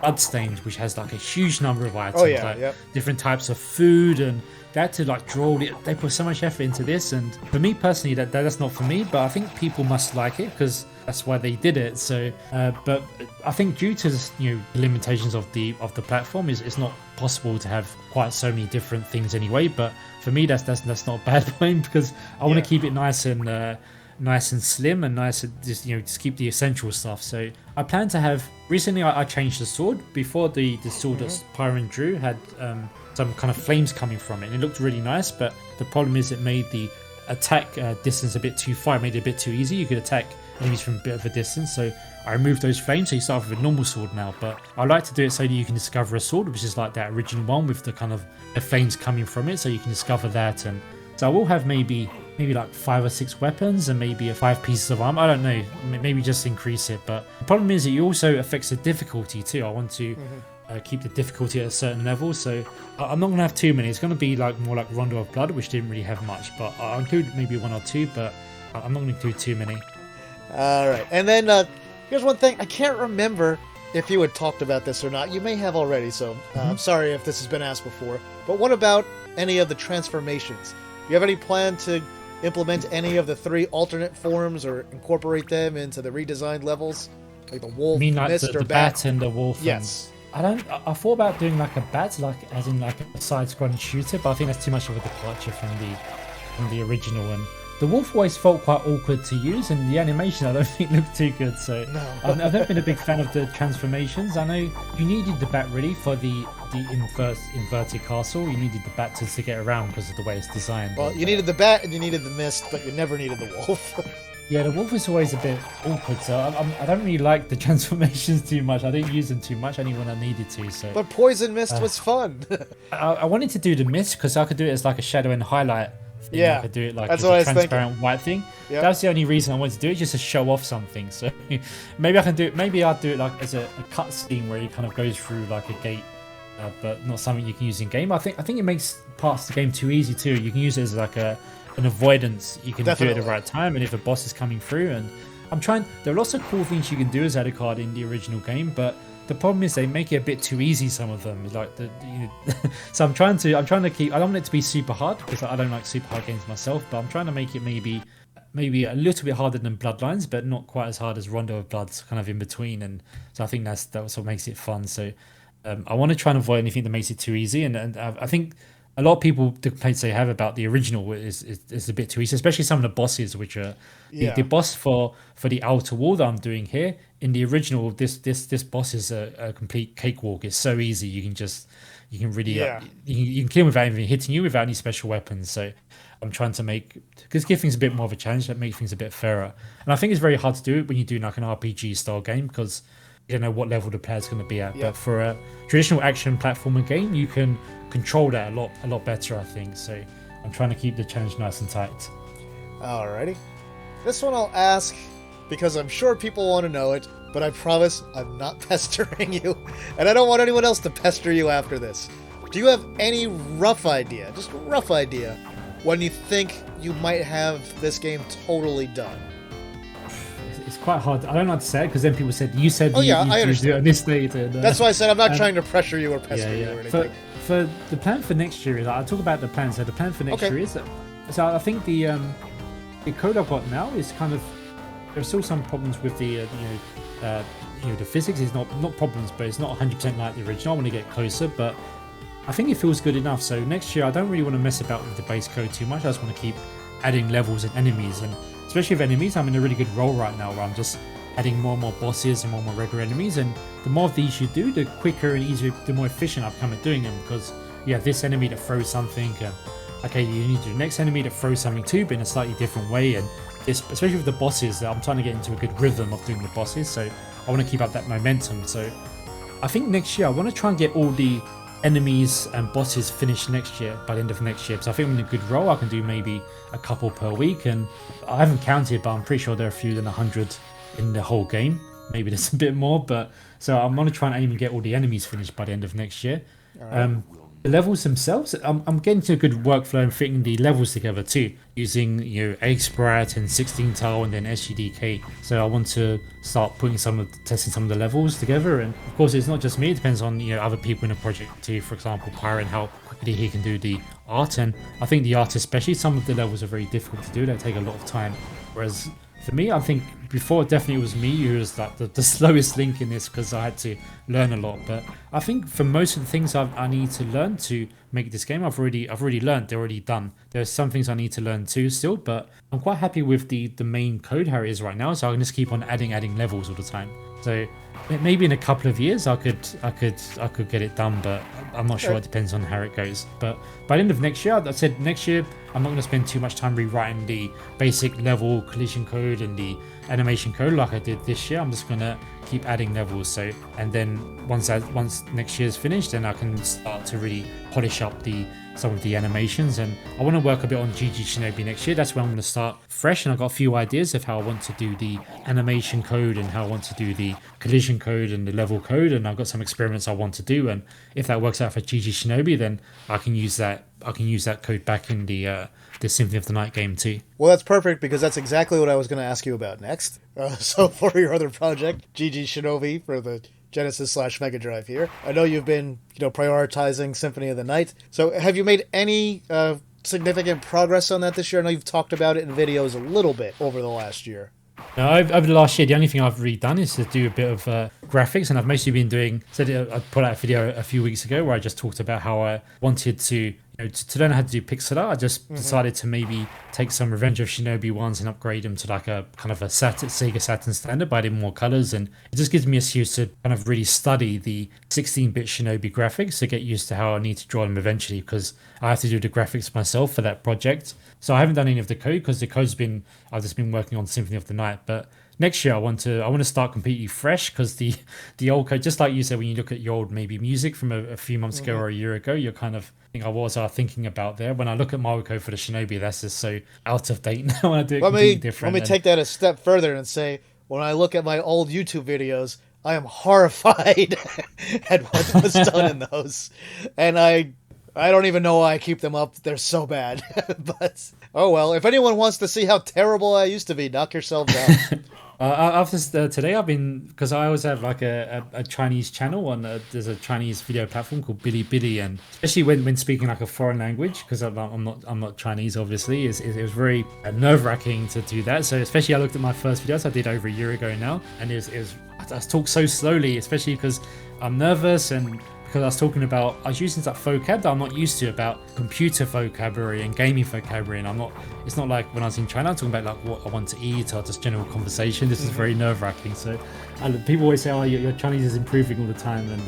Bloodstained, which has like a huge number of items, different types of food, and they had to like draw it. They put so much effort into this, and for me personally, that's not for me. But I think people must like it because that's why they did it. So, but I think due to the limitations of the platform, it's not possible to have quite so many different things anyway. But for me, that's not a bad point because I want to keep it nice and slim and nice and just keep the essential stuff. So I plan to have recently I changed the sword. Before the sword that Pyron drew had some kind of flames coming from it, and it looked really nice, but the problem is it made the attack distance a bit too far. It made it a bit too easy. You could attack enemies from a bit of a distance, so I removed those flames, so you start with a normal sword now. But I like to do it so that you can discover a sword which is like that original one with the kind of the flames coming from it, so you can discover that. And so I will have maybe like 5 or 6 weapons and maybe 5 pieces of armor. I don't know, maybe just increase it. But the problem is it also affects the difficulty too. I want to keep the difficulty at a certain level, so I'm not going to have too many. It's going to be like more like Rondo of Blood, which didn't really have much, but I'll include maybe 1 or 2, but I'm not going to include too many. All right, and then here's one thing. I can't remember if you had talked about this or not. You may have already, so I'm sorry if this has been asked before. But what about any of the transformations? Do you have any plan to implement any of the 3 alternate forms or incorporate them into the redesigned levels? Like the wolf, like mist, the or bat and the wolf? Yes. I thought about doing like a bat, like as in like a side-scrolling shooter, but I think that's too much of a departure from the original one. The wolf always felt quite awkward to use, and the animation I don't think looked too good. So no. I've never been a big fan of the transformations. I know you needed the bat really for the inverted castle. You needed the bat to get around because of the way it's designed. Well, you needed the bat and you needed the mist, but you never needed the wolf. Yeah, the wolf is always a bit awkward, so I don't really like the transformations too much. I didn't use them too much, only when I needed to. So. But poison mist was fun. I wanted to do the mist because I could do it as like a shadow and highlight thing. Yeah, I could do it like that's as what a I was transparent thinking. white thing. Yep. That's the only reason I wanted to do it, just to show off something. So maybe I can do it. Maybe I'll do it like as a cut scene where it kind of goes through like a gate, but not something you can use in game. I think it makes parts of the game too easy too. You can use it as like an avoidance. You can do it at the right time, and if a boss is coming through, and there are lots of cool things you can do as Alucard in the original game, but the problem is they make it a bit too easy, some of them. Like so I'm trying to keep, I don't want it to be super hard because I don't like super hard games myself, but I'm trying to make it maybe a little bit harder than Bloodlines, but not quite as hard as Rondo of Blood's, kind of in between. And so I think that's what makes it fun. So I want to try and avoid anything that makes it too easy, and I think a lot of people, the complaints they have about the original is a bit too easy, especially some of the bosses, which are the boss for the outer wall that I'm doing here. In the original, this boss is a complete cakewalk. It's so easy. You can really you can kill him without even hitting you, without any special weapons. So I'm trying to give things a bit more of a challenge, that make things a bit fairer. And I think it's very hard to do it when you do like an RPG style game because you don't know what level the player's going to be at. But for a traditional action platformer game, you can control that a lot better, I think. So I'm trying to keep the challenge nice and tight. Alrighty. This one I'll ask because I'm sure people want to know it, but I promise I'm not pestering you, and I don't want anyone else to pester you after this. Do you have any rough idea, just a rough idea, when you think you might have this game totally done? It's quite hard. I don't know how to say it because then people said you I understand. do it on this date. And, that's why I said I'm not trying to pressure you or pester you or anything. For the plan for next year, I'll talk about the plan. So the plan for next year is that. So I think the code I've got now is kind of, there's still some problems with the the physics. Is not problems, but it's not 100% like the original. I want to get closer, but I think it feels good enough. So next year I don't really want to mess about with the base code too much. I just want to keep adding levels and enemies, and especially with enemies, I'm in a really good role right now where I'm just adding more and more bosses and more and more regular enemies, and the more of these you do, the quicker and easier, the more efficient I've become at doing them, because you have this enemy that throws something, okay, you need to do the next enemy that throws something too, but in a slightly different way, and this, especially with the bosses, I'm trying to get into a good rhythm of doing the bosses, so I want to keep up that momentum. So I think next year I want to try and get all the enemies and bosses finished next year, by the end of next year, because I think I'm in a good role. I can do maybe a couple per week, and I haven't counted, but I'm pretty sure there are fewer than 100 in the whole game. Maybe there's a bit more, but so I'm going to try and aim and get all the enemies finished by the end of next year. Right. the levels themselves, I'm getting to a good workflow and fitting the levels together too, using Inglebard and 16 tile and then SGDK. So I want to start testing some of the levels together. And of course, it's not just me; it depends on other people in the project too. For example, Pyron, how quickly he can do the art, and I think the art, especially some of the levels, are very difficult to do. They take a lot of time, whereas for me, I think before definitely it was me who was like the slowest link in this because I had to learn a lot. But I think for most of the things I need to learn to make this game, I've already learned. They're already done. There's some things I need to learn too still, but I'm quite happy with the main code how it is right now. So I can just keep on adding levels all the time. So maybe in a couple of years I could get it done, but I'm not sure. It depends on how it goes. But by the end of next year, I said next year I'm not going to spend too much time rewriting the basic level collision code and the animation code like I did this year. I'm just going to keep adding levels. So, and then once next year's finished, then I can start to really polish up some of the animations. And I want to work a bit on GG Shinobi next year. That's when I'm going to start fresh, and I've got a few ideas of how I want to do the animation code and how I want to do the collision code and the level code, and I've got some experiments I want to do. And if that works out for GG Shinobi, then I can use that code back in the Symphony of the Night game too. Well, that's perfect because that's exactly what I was going to ask you about next. So for your other project, GG Shinobi for the Genesis / Mega Drive here, I know you've been prioritizing Symphony of the Night. So have you made any significant progress on that this year? I know you've talked about it in videos a little bit over the last year. No, over the last year, the only thing I've really done is to do a bit of graphics, and I've mostly been doing. I put out a video a few weeks ago where I just talked about how I wanted to learn how to do pixel art. I just decided to maybe take some Revenge of Shinobi ones and upgrade them to like a kind of a Sega Saturn standard by adding more colors, and it just gives me a excuse to kind of really study the 16-bit Shinobi graphics to get used to how I need to draw them eventually, because I have to do the graphics myself for that project. So I haven't done any of the code because I've just been working on Symphony of the Night. But next year I want to start completely fresh, because the old code, just like you said, when you look at your old maybe music from a few months ago or a year ago, you're kind of what was I thinking about there? When I look at Mario code for the Shinobi, that's just so out of date now. I do it completely different. Let me take that a step further and say, when I look at my old YouTube videos, I am horrified at what was done in those, and I don't even know why I keep them up. They're so bad. But, oh well, if anyone wants to see how terrible I used to be, knock yourself down. After today, I've been, because I always have like a Chinese channel on there's a Chinese video platform called Bilibili, and especially when speaking like a foreign language, because I'm not Chinese obviously, it was very nerve-wracking to do that. So especially I looked at my first videos I did over a year ago now, and I talk so slowly, especially because I'm nervous, and because I was using that vocab that I'm not used to, about computer vocabulary and gaming vocabulary, and it's not like when I was in China I'm talking about like what I want to eat or just general conversation. This is very nerve-wracking. So people always say, oh, your Chinese is improving all the time, and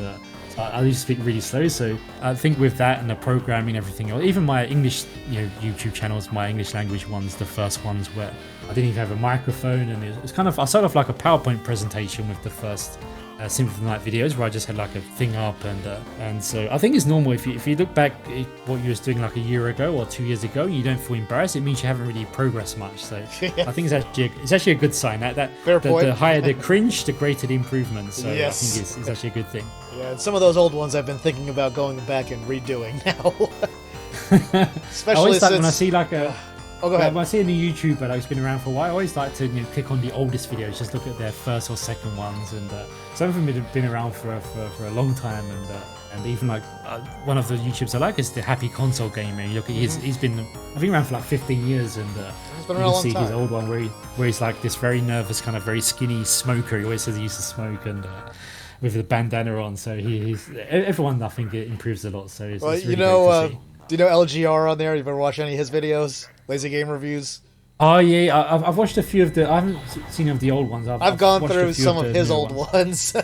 so I used to speak really slow. So I think with that and the programming and everything, or even my English YouTube channels, my English language ones, the first ones where I didn't even have a microphone, and it's kind of, I started off like a PowerPoint presentation with the first Symphony of the Night videos where I just had like a thing up, and so I think it's normal if you look back at what you was doing like a year ago or 2 years ago and you don't feel embarrassed, it means you haven't really progressed much. So I think it's actually a good sign that the higher the cringe, the greater the improvement. So yes. I think it's actually a good thing. Yeah, and some of those old ones I've been thinking about going back and redoing now. Especially I always since when I see like a go ahead. When I see a new YouTuber that's been around for a while, I always like to click on the oldest videos, just look at their first or second ones, and some of them have been around for a long time, and even like one of the YouTubers I like is the Happy Console Gamer. You look at he's been, I think, around for like 15 years, and he's been you around can see a long his time. old one where he's like this very nervous, kind of very skinny smoker. He always says he used to smoke, and with the bandana on. So he's everyone, I think, it improves a lot. So it's really great to see. Do you know LGR on there? You ever watch any of his videos? Lazy Game Reviews? Oh yeah, I've watched a few of I haven't seen any of the old ones. I've gone through some of his old ones,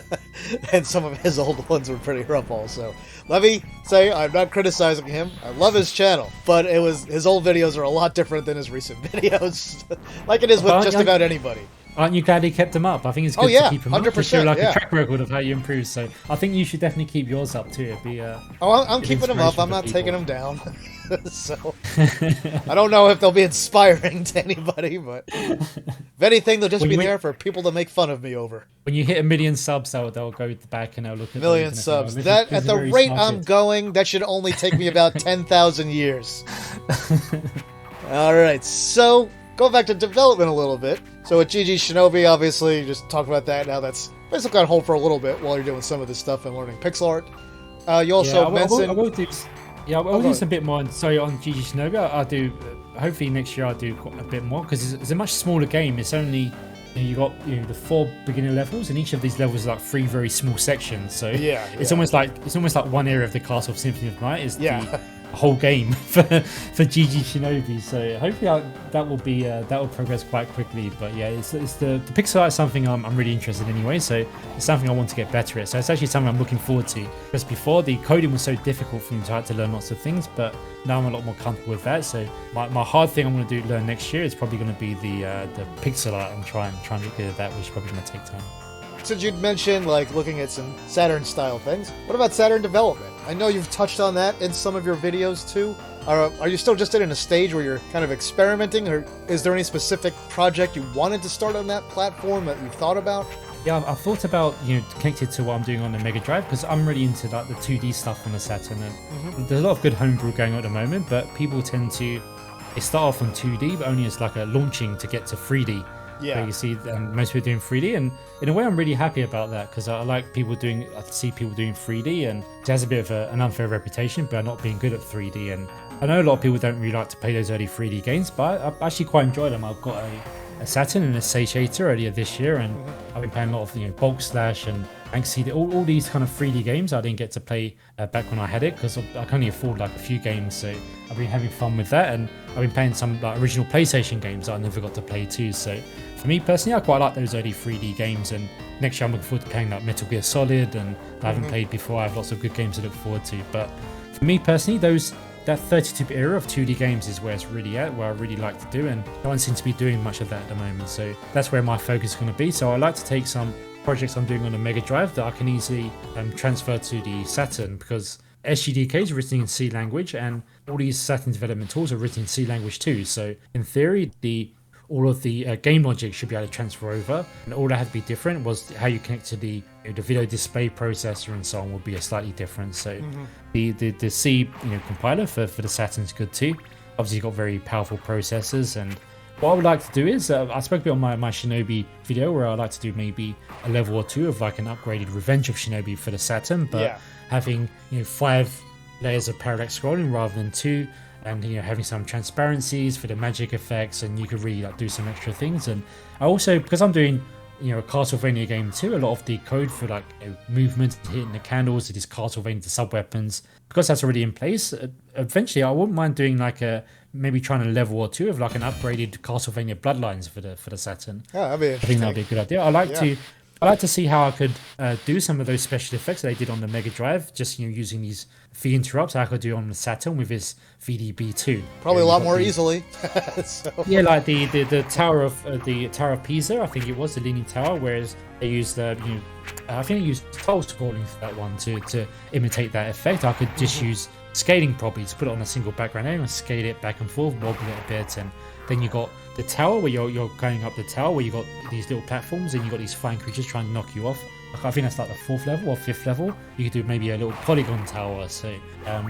and some of his old ones were pretty rough also. Let me say, I'm not criticizing him. I love his channel, but his old videos are a lot different than his recent videos, like it is with just about anybody. Aren't you glad he kept them up? I think it's good to keep them 100%, up to show like a track record of how you improve. So I think you should definitely keep yours up too. It'd be I'm keeping them up. I'm not taking them down. So I don't know if they'll be inspiring to anybody, but if anything, they'll just be there for people to make fun of me over. When you hit 1 million subs, they'll go back and they'll look at 1 million subs. That at the rate I'm going, that should only take me about 10,000 years. All right, so go back to development a little bit. So with GG Shinobi, obviously, you just talk about that. Now that's basically on hold for a little bit while you're doing some of this stuff and learning pixel art. You also mentioned... I will do some bit more on GG Shinobi. I'll do, hopefully next year I'll do a bit more, because it's a much smaller game. It's only, you got the 4 beginner levels, and each of these levels are like 3 very small sections. So it's almost like one area of the Castle of Symphony of Night is the whole game for GG Shinobi. So hopefully that will progress quite quickly. But yeah, it's the pixel art is something I'm really interested in anyway. So it's something I want to get better at. So it's actually something I'm looking forward to. Because before, the coding was so difficult for me, so I had to learn lots of things. But now I'm a lot more comfortable with that. So my hard thing I'm going to learn next year is probably going to be the pixel art and try and get good at that, which is probably going to take time. Since you'd mentioned like looking at some Saturn style things, what about Saturn development? I know you've touched on that in some of your videos too. Are you still just in a stage where you're kind of experimenting, or is there any specific project you wanted to start on that platform that you've thought about? Yeah, I've thought about connected to what I'm doing on the Mega Drive, because I'm really into like the 2D stuff on the Saturn, and there's a lot of good homebrew going on at the moment. But people tend to start off on 2D, but only as like a launching to get to 3D. Yeah, where you see most people doing 3D, and in a way I'm really happy about that, because I see people doing 3D, and it has a bit of an unfair reputation about not being good at 3D. And I know a lot of people don't really like to play those early 3D games, but I actually quite enjoy them. I've got a Saturn and a Satiator earlier this year, and I've been playing a lot of Bulk Slash and Banksy, all these kind of 3D games I didn't get to play back when I had it, because I can only afford like a few games. So I've been having fun with that, and I've been playing some like original PlayStation games that I never got to play too. So for me personally, I quite like those early 3D games, and next year I'm looking forward to playing like Metal Gear Solid, and I haven't played before. I have lots of good games to look forward to. But for me personally, that 32-bit era of 2D games is where it's really at, where I really like to do, and no one seems to be doing much of that at the moment. So that's where my focus is going to be. So I like to take some projects I'm doing on the Mega Drive that I can easily transfer to the Saturn, because SGDK is written in C language, and all these Saturn development tools are written in C language too. So in theory, all of the game logic should be able to transfer over, and all that had to be different was how you connect to the video display processor and so on would be a slightly different. So the C compiler for the Saturn is good too. Obviously, you've got very powerful processors, and what I would like to do is I spoke a bit on my Shinobi video where I'd like to do maybe a level or 2 of like an upgraded Revenge of Shinobi for the Saturn, but having 5 layers of parallax scrolling rather than 2. And having some transparencies for the magic effects, and you could really like do some extra things. And I also, because I'm doing a Castlevania game too, a lot of the code for like movement, hitting the candles, it is Castlevania, the sub weapons, because that's already in place. Eventually, I wouldn't mind doing like maybe trying a level or 2 of like an upgraded Castlevania Bloodlines for the Saturn. Yeah, that'd be interesting. I think that'd be a good idea. I like to see how I could do some of those special effects that they did on the Mega Drive, just using these V interrupts I could do on the Saturn with his VDB2. Probably a lot more easily. Yeah, like the Tower of Pisa, I think it was the Leaning Tower, whereas they used I think they used tile scrolling for that one to imitate that effect. I could just use scaling probably to put it on a single background area and scale it back and forth, wobble it a bit, and then you got the tower where you're going up the tower where you got these little platforms and you got these flying creatures trying to knock you off. I think that's like the 4th level or 5th level. You could do maybe a little polygon tower. So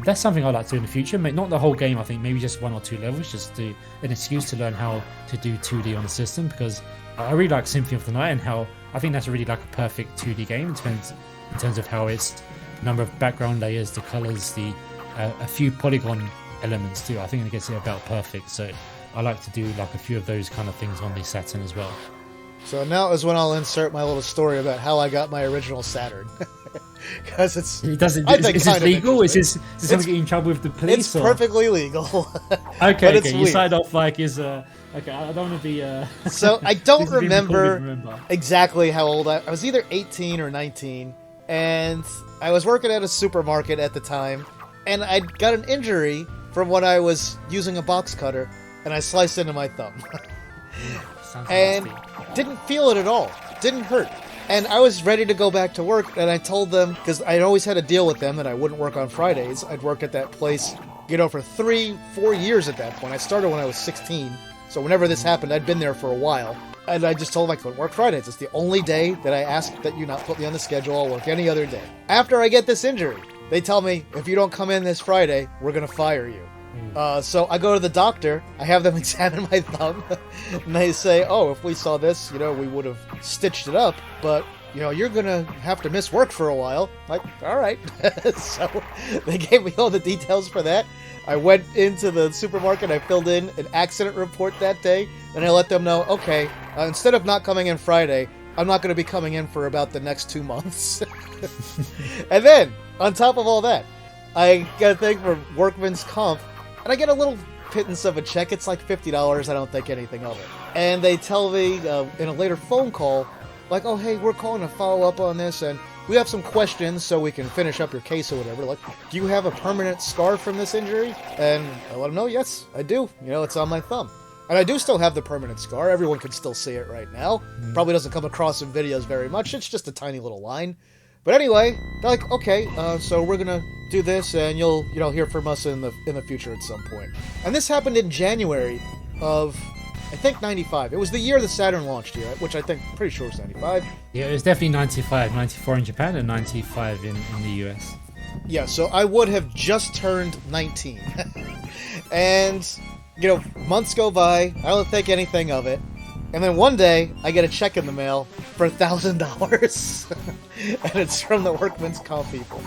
that's something I'd like to do in the future. Not the whole game, I think maybe just 1 or 2 levels, just to an excuse to learn how to do 2D on the system, because I really like Symphony of the Night, and how I think that's really like a perfect 2D game in terms of how it's number of background layers, the colors, a few polygon elements too. I think it gets it about perfect. So I like to do like a few of those kind of things on the Saturn as well. So now is when I'll insert my little story about how I got my original Saturn. Because is this legal? Is this going to get you in trouble with the police? It's perfectly legal. Okay. You signed off like okay. I don't want to be. So I don't remember exactly how old I was. Either 18 or 19, and I was working at a supermarket at the time, and I got an injury from when I was using a box cutter, and I sliced into my thumb. And didn't feel it at all. Didn't hurt. And I was ready to go back to work, and I told them, because I'd always had a deal with them that I wouldn't work on Fridays. I'd work at that place for 3-4 years at that point. I started when I was 16. So whenever this happened, I'd been there for a while. And I just told them I couldn't work Fridays. It's the only day that I ask that you not put me on the schedule. I'll work any other day. After I get this injury, they tell me, if you don't come in this Friday, we're going to fire you. So I go to the doctor. I have them examine my thumb. And they say, oh, if we saw this, we would have stitched it up. But, you're going to have to miss work for a while. I'm like, all right. So they gave me all the details for that. I went into the supermarket. I filled in an accident report that day. And I let them know, okay, instead of not coming in Friday, I'm not going to be coming in for about the next 2 months. And then, on top of all that, I get a thing for workman's comp. And I get a little pittance of a check. It's like $50. I don't think anything of it. And they tell me in a later phone call, like, oh, hey, we're calling to follow up on this, and we have some questions so we can finish up your case or whatever. Like, do you have a permanent scar from this injury? And I let them know, yes, I do. It's on my thumb. And I do still have the permanent scar. Everyone can still see it right now. Probably doesn't come across in videos very much. It's just a tiny little line. But anyway, they're like, okay, so we're going to do this, and you'll hear from us in the future at some point. And this happened in January of, I think, 95. It was the year the Saturn launched here, which I think, pretty sure was 95. Yeah, it was definitely 95. 94 in Japan and 95 in the US. Yeah, so I would have just turned 19. And, months go by, I don't think anything of it. And then one day, I get a check in the mail for $1,000. And it's from the workman's comp people,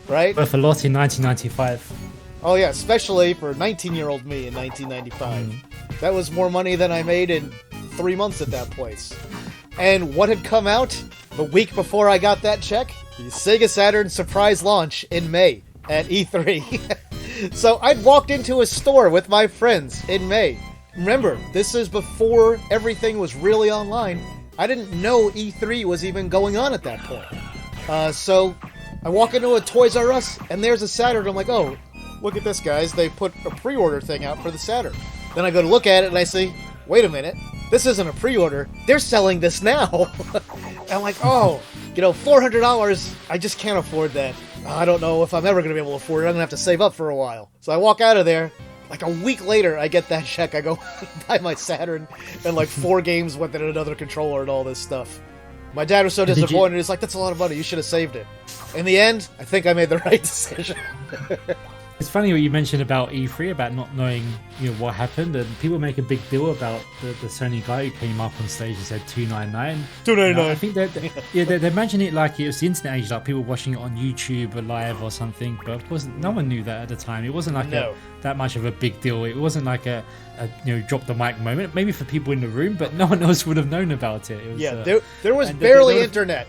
right? Worth a lot in 1995. Oh yeah, especially for 19-year-old me in 1995. That was more money than I made in 3 months at that place. And what had come out the week before I got that check? The Sega Saturn surprise launch in May at E3. So I'd walked into a store with my friends in May. Remember, this is before everything was really online. I didn't know E3 was even going on at that point. So I walk into a Toys R Us, and there's a Saturn. I'm like, oh, look at this, guys. They put a pre-order thing out for the Saturn. Then I go to look at it, and I see, wait a minute. This isn't a pre-order. They're selling this now. And I'm like, oh, $400. I just can't afford that. I don't know if I'm ever going to be able to afford it. I'm going to have to save up for a while. So I walk out of there. Like a week later, I get that check. I go buy my Saturn and like 4 games with it and another controller and all this stuff. My dad was so disappointed. He's like, that's a lot of money. You should have saved it. In the end, I think I made the right decision. It's funny what you mentioned about E3, about not knowing what happened, and people make a big deal about the Sony guy who came up on stage and said 299. 299. I think they imagine it like it was the internet age, like people watching it on YouTube or live or something. But of course, no one knew that at the time. It wasn't like that much of a big deal. It wasn't like a drop the mic moment. Maybe for people in the room, but no one else would have known about it. It was, there was barely internet.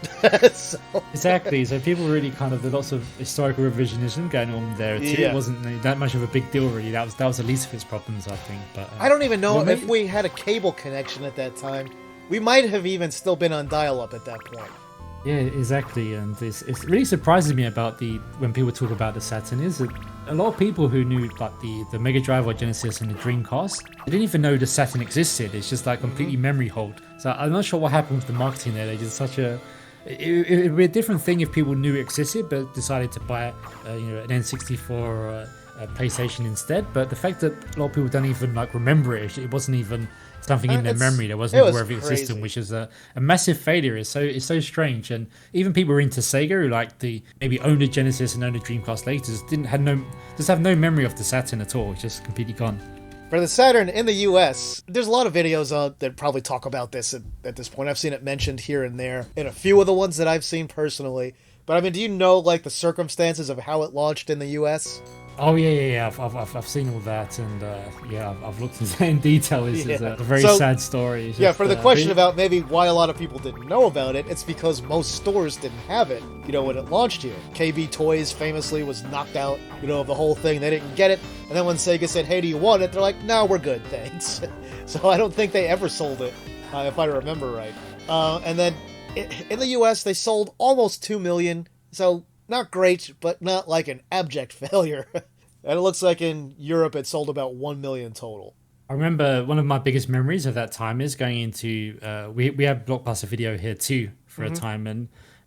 So. Exactly. So people really there's lots of historical revisionism going on there too. Yeah. It wasn't that much of a big deal really. That was the least of its problems, I think. But I don't even know if we had a cable connection at that time. We might have even still been on dial-up at that point. Yeah, exactly. And it really surprises me about when people talk about the Saturn is that a lot of people who knew like the Mega Drive or Genesis and the Dreamcast, they didn't even know the Saturn existed. It's just like completely memory hold. So I'm not sure what happened with the marketing there. They did such a... It would be a different thing if people knew it existed but decided to buy an N64 or a PlayStation instead. But the fact that a lot of people don't even remember it wasn't even something in their memory. They wasn't aware of it existing, which is a massive failure. It's so strange. And even people who are into Sega who maybe owned a Genesis and owned a Dreamcast later just have no memory of the Saturn at all. It's just completely gone. For the Saturn in the US, there's a lot of videos that probably talk about this at this point. I've seen it mentioned here and there in a few of the ones that I've seen personally. But I mean, do you know the circumstances of how it launched in the US? Oh yeah. I've seen all that, and I've looked into that in detail. It's a very sad story. For the question about maybe why a lot of people didn't know about it, it's because most stores didn't have it. When it launched here, KB Toys famously was knocked out. Of the whole thing. They didn't get it, and then when Sega said, "Hey, do you want it?" They're like, "No, we're good, thanks." So I don't think they ever sold it, if I remember right. And then in the US, they sold almost 2 million. So. Not great, but not like an abject failure. And it looks like in Europe it sold about 1 million total. I remember one of my biggest memories of that time is going into... we have Blockbuster Video here too for a time.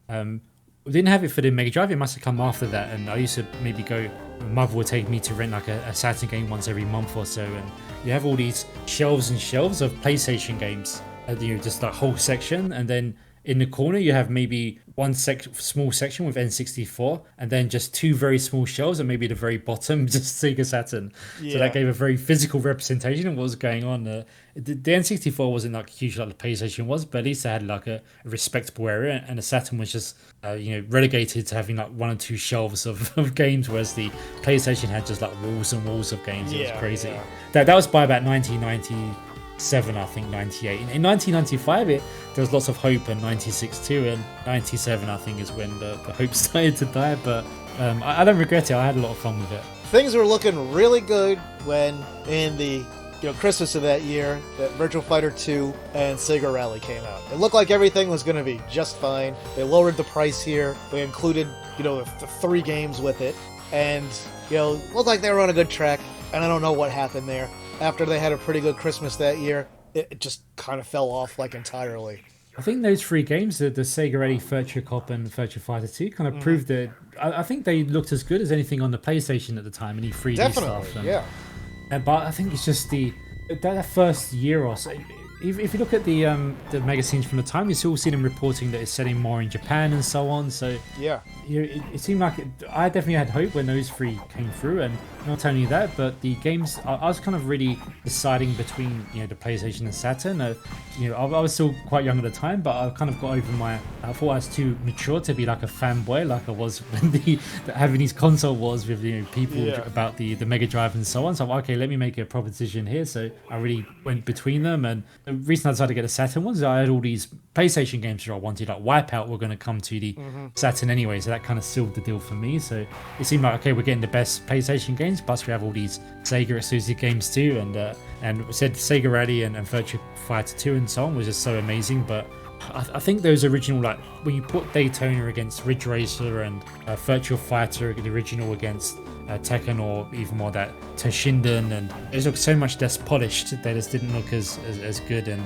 And We didn't have it for the Mega Drive. It must have come after that. And I used to maybe go. My mother would take me to rent like a Saturn game once every month or so, and you have all these shelves and shelves of PlayStation games. Just like whole section, and then in the corner you have maybe one small section with N64, and then just two very small shelves, and maybe at the very bottom just Sega Saturn. So that gave a very physical representation of what was going on. The N64 wasn't like huge like the PlayStation was, but at least it had like a respectable area, and the Saturn was just relegated to having like one or two shelves of games, whereas the PlayStation had just like walls and walls of games. It was crazy. That was by about 1997, I think, 98. In 1995, there was lots of hope, and 96 too, and 97 I think is when the hope started to die. But I don't regret it. I had a lot of fun with it. Things were looking really good when in the Christmas of that year that Virtua Fighter 2 and Sega Rally came out. It looked like everything was going to be just fine. They lowered the price here. They included the 3 games with it, and looked like they were on a good track. And I don't know what happened there. After they had a pretty good Christmas that year, it just kind of fell off like entirely. I think those 3 games, the Sega Rally, Virtua Cop, and Virtua Fighter 2, kind of proved that. I think they looked as good as anything on the PlayStation at the time, any 3D Definitely, stuff. yeah. But I think it's just that first year or so. If you look at the magazines from the time, you still see them reporting that it's selling more in Japan and so on. So yeah, it seemed like I definitely had hope when those 3 came through, and not only that, but the games. I was kind of really deciding between the PlayStation and Saturn. I was still quite young at the time, but I kind of got over I thought I was too mature to be like a fanboy, like I was when having these console wars with people about the Mega Drive and so on. So okay, let me make a proposition here. So I really went between them, and the reason I decided to get the Saturn was I had all these PlayStation games that I wanted, like Wipeout were going to come to the Saturn anyway, so that kind of sealed the deal for me. So it seemed like, okay, we're getting the best PlayStation games, plus we have all these Sega exclusive games too, and we said Sega Rally and Virtua Fighter 2 and so on was just so amazing. But I think those original, like when you put Daytona against Ridge Racer and Virtua Fighter, the original, against Tekken, or even more that Toshinden, and it looked so much less polished. They just didn't look as good, and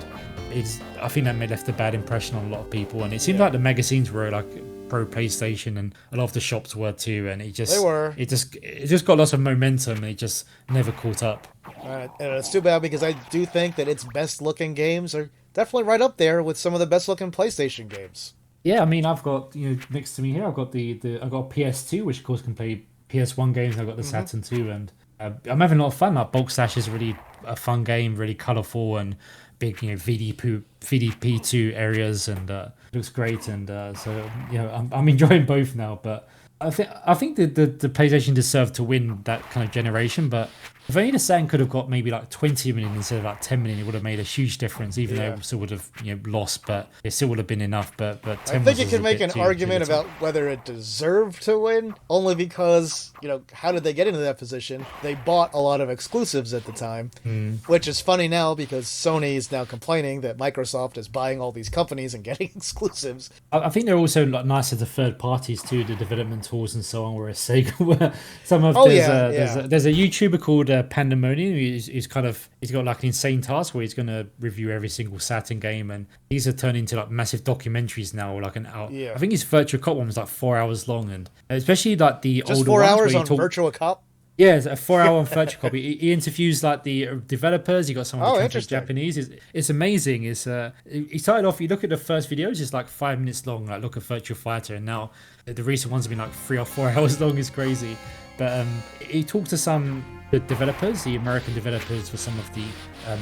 I think that left a bad impression on a lot of people. And it seemed like the magazines were like pro PlayStation, and a lot of the shops were too, and it just got lots of momentum, and it just never caught up. And it's too bad, because I do think that its best looking games are definitely right up there with some of the best looking PlayStation games. Yeah, I mean, I've got next to me here, I've got I've got PS2, which of course can play PS1 games, and I've got the Saturn 2, and I'm having a lot of fun. Like Bulk Slash is really a fun game, really colourful, and big VDP2 areas, and looks great, and so I'm enjoying both now. But I think the PlayStation deserved to win that kind of generation, but if only the Saturn could have got maybe like 20 million instead of like 10 million, it would have made a huge difference, even though it still would have lost, but it still would have been enough. But 10 I think you can make an argument about whether it deserved to win, only because, how did they get into that position? They bought a lot of exclusives at the time, which is funny now because Sony is now complaining that Microsoft is buying all these companies and getting exclusives. I think they're also like nicer to third parties too, the development tools and so on, whereas Sega were some of there's a YouTuber called Pandemonium. He's got like an insane task where he's going to review every single Saturn game, and these are turned into like massive documentaries now, like an hour. I think his Virtua Cop one was like 4 hours long, and especially like the just older 4 ones hours on Virtua Cop. Yeah, it's a 4 hour Virtua Cop. He interviews like the developers. He got someone who translates Japanese. It's amazing. He started off. You look at the first videos, it's like 5 minutes long. Like look at Virtua Fighter, and now the recent ones have been like 3 or 4 hours long. It's crazy. But he talked to some developers, the American developers for some of the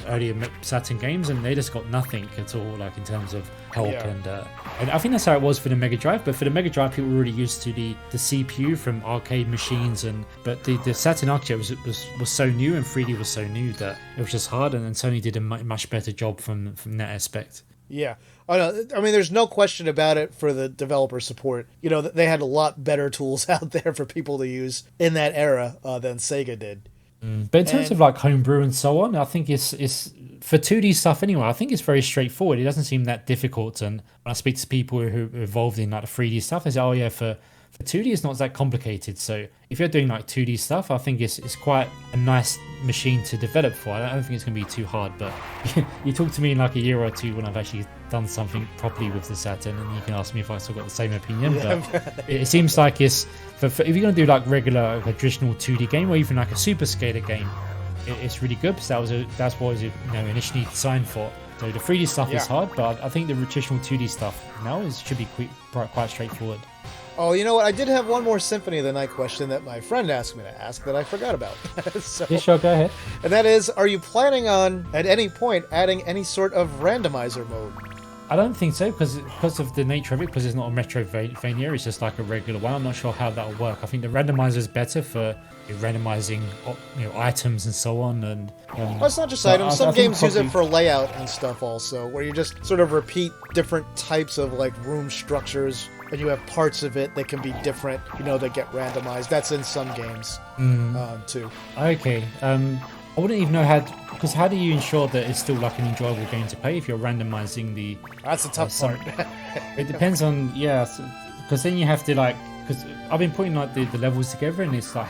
earlier Saturn games, and they just got nothing at all, like in terms of help. And I think that's how it was for the Mega Drive. But for the Mega Drive, people were really used to the CPU from arcade machines, but the Saturn architecture was so new, and 3D was so new that it was just hard. And Sony did a much better job from that aspect. Yeah. Oh, no, I mean, there's no question about it for the developer support. They had a lot better tools out there for people to use in that era than Sega did. But in terms of like homebrew and so on, I think it's for 2D stuff anyway. I think it's very straightforward. It doesn't seem that difficult. And when I speak to people who are involved in like the 3D stuff, they say, "Oh yeah, for 2D is not that complicated, so if you're doing like 2D stuff, I think it's quite a nice machine to develop for. I don't think it's going to be too hard, but you talk to me in like a year or two when I've actually done something properly with the Saturn, and you can ask me if I still got the same opinion. But it seems like it's for if you're going to do like regular, like a traditional 2D game, or even like a super skater game, it's really good because that's what it was initially designed for. So the 3D stuff is hard, but I think the traditional 2D stuff now should be quite straightforward. Oh, you know what? I did have one more Symphony of the Night question that my friend asked me to ask that I forgot about. Yeah, sure, go ahead. And that is, are you planning on, at any point, adding any sort of randomizer mode? I don't think so, because of the nature of it, because it's not a Metroidvania, it's just like a regular one. I'm not sure how that'll work. I think the randomizer is better for randomizing items and so on. And well, it's not just items. Some games use it for layout and stuff also, where you just sort of repeat different types of like room structures, and you have parts of it that can be different, that get randomized. That's in some games too. Okay. I wouldn't even know because how do you ensure that it's still like an enjoyable game to play if you're randomizing the... That's a tough part. It depends on, because then you have to because I've been putting like the levels together, and it's like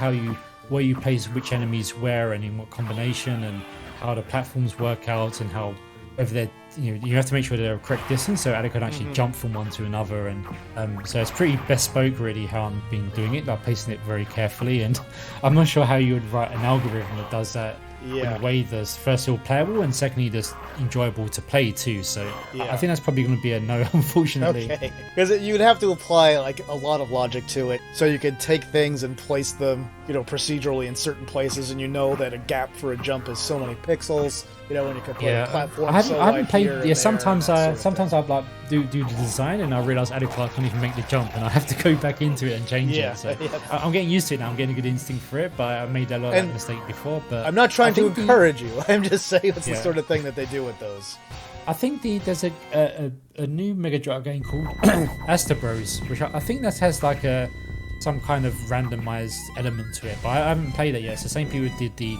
where you place which enemies where and in what combination, and how the platforms work out, and how whether they're you have to make sure they're a correct distance so Ada can actually jump from one to another, and so it's pretty bespoke really how I'm been doing it, like placing it very carefully, and I'm not sure how you would write an algorithm that does that in a way that's first of all playable and secondly that's enjoyable to play too. So I think that's probably going to be a no, unfortunately. Okay, because you'd have to apply like a lot of logic to it, so you could take things and place them procedurally in certain places, and that a gap for a jump is so many pixels, when you can put a platform. I haven't played. Sometimes I like do the design, and I realise Ada can't even make the jump, and I have to go back into it and change it. So I'm getting used to it now. I'm getting a good instinct for it, but I made a lot of that mistake before. But I'm not trying to encourage you. I'm just saying it's the sort of thing that they do with those. I think there's a new Mega Drive game called Astro Bros, which I think that has like some kind of randomized element to it, but I haven't played it yet. It's the same people who did the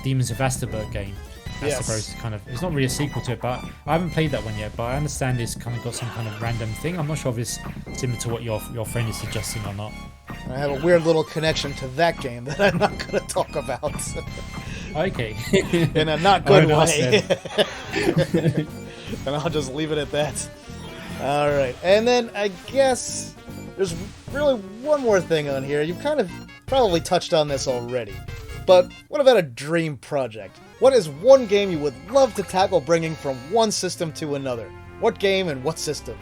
Demons of Asterberg game. Astro Bros it's not really a sequel to it, but I haven't played that one yet, but I understand it's kind of got some kind of random thing. I'm not sure if it's similar to what your friend is suggesting or not. I have a weird little connection to that game that I'm not going to talk about. Okay. In a not good way. And I'll just leave it at that. Alright, and then I guess there's really one more thing on here. You've kind of probably touched on this already. But what about a dream project? What is one game you would love to tackle bringing from one system to another? What game and what system?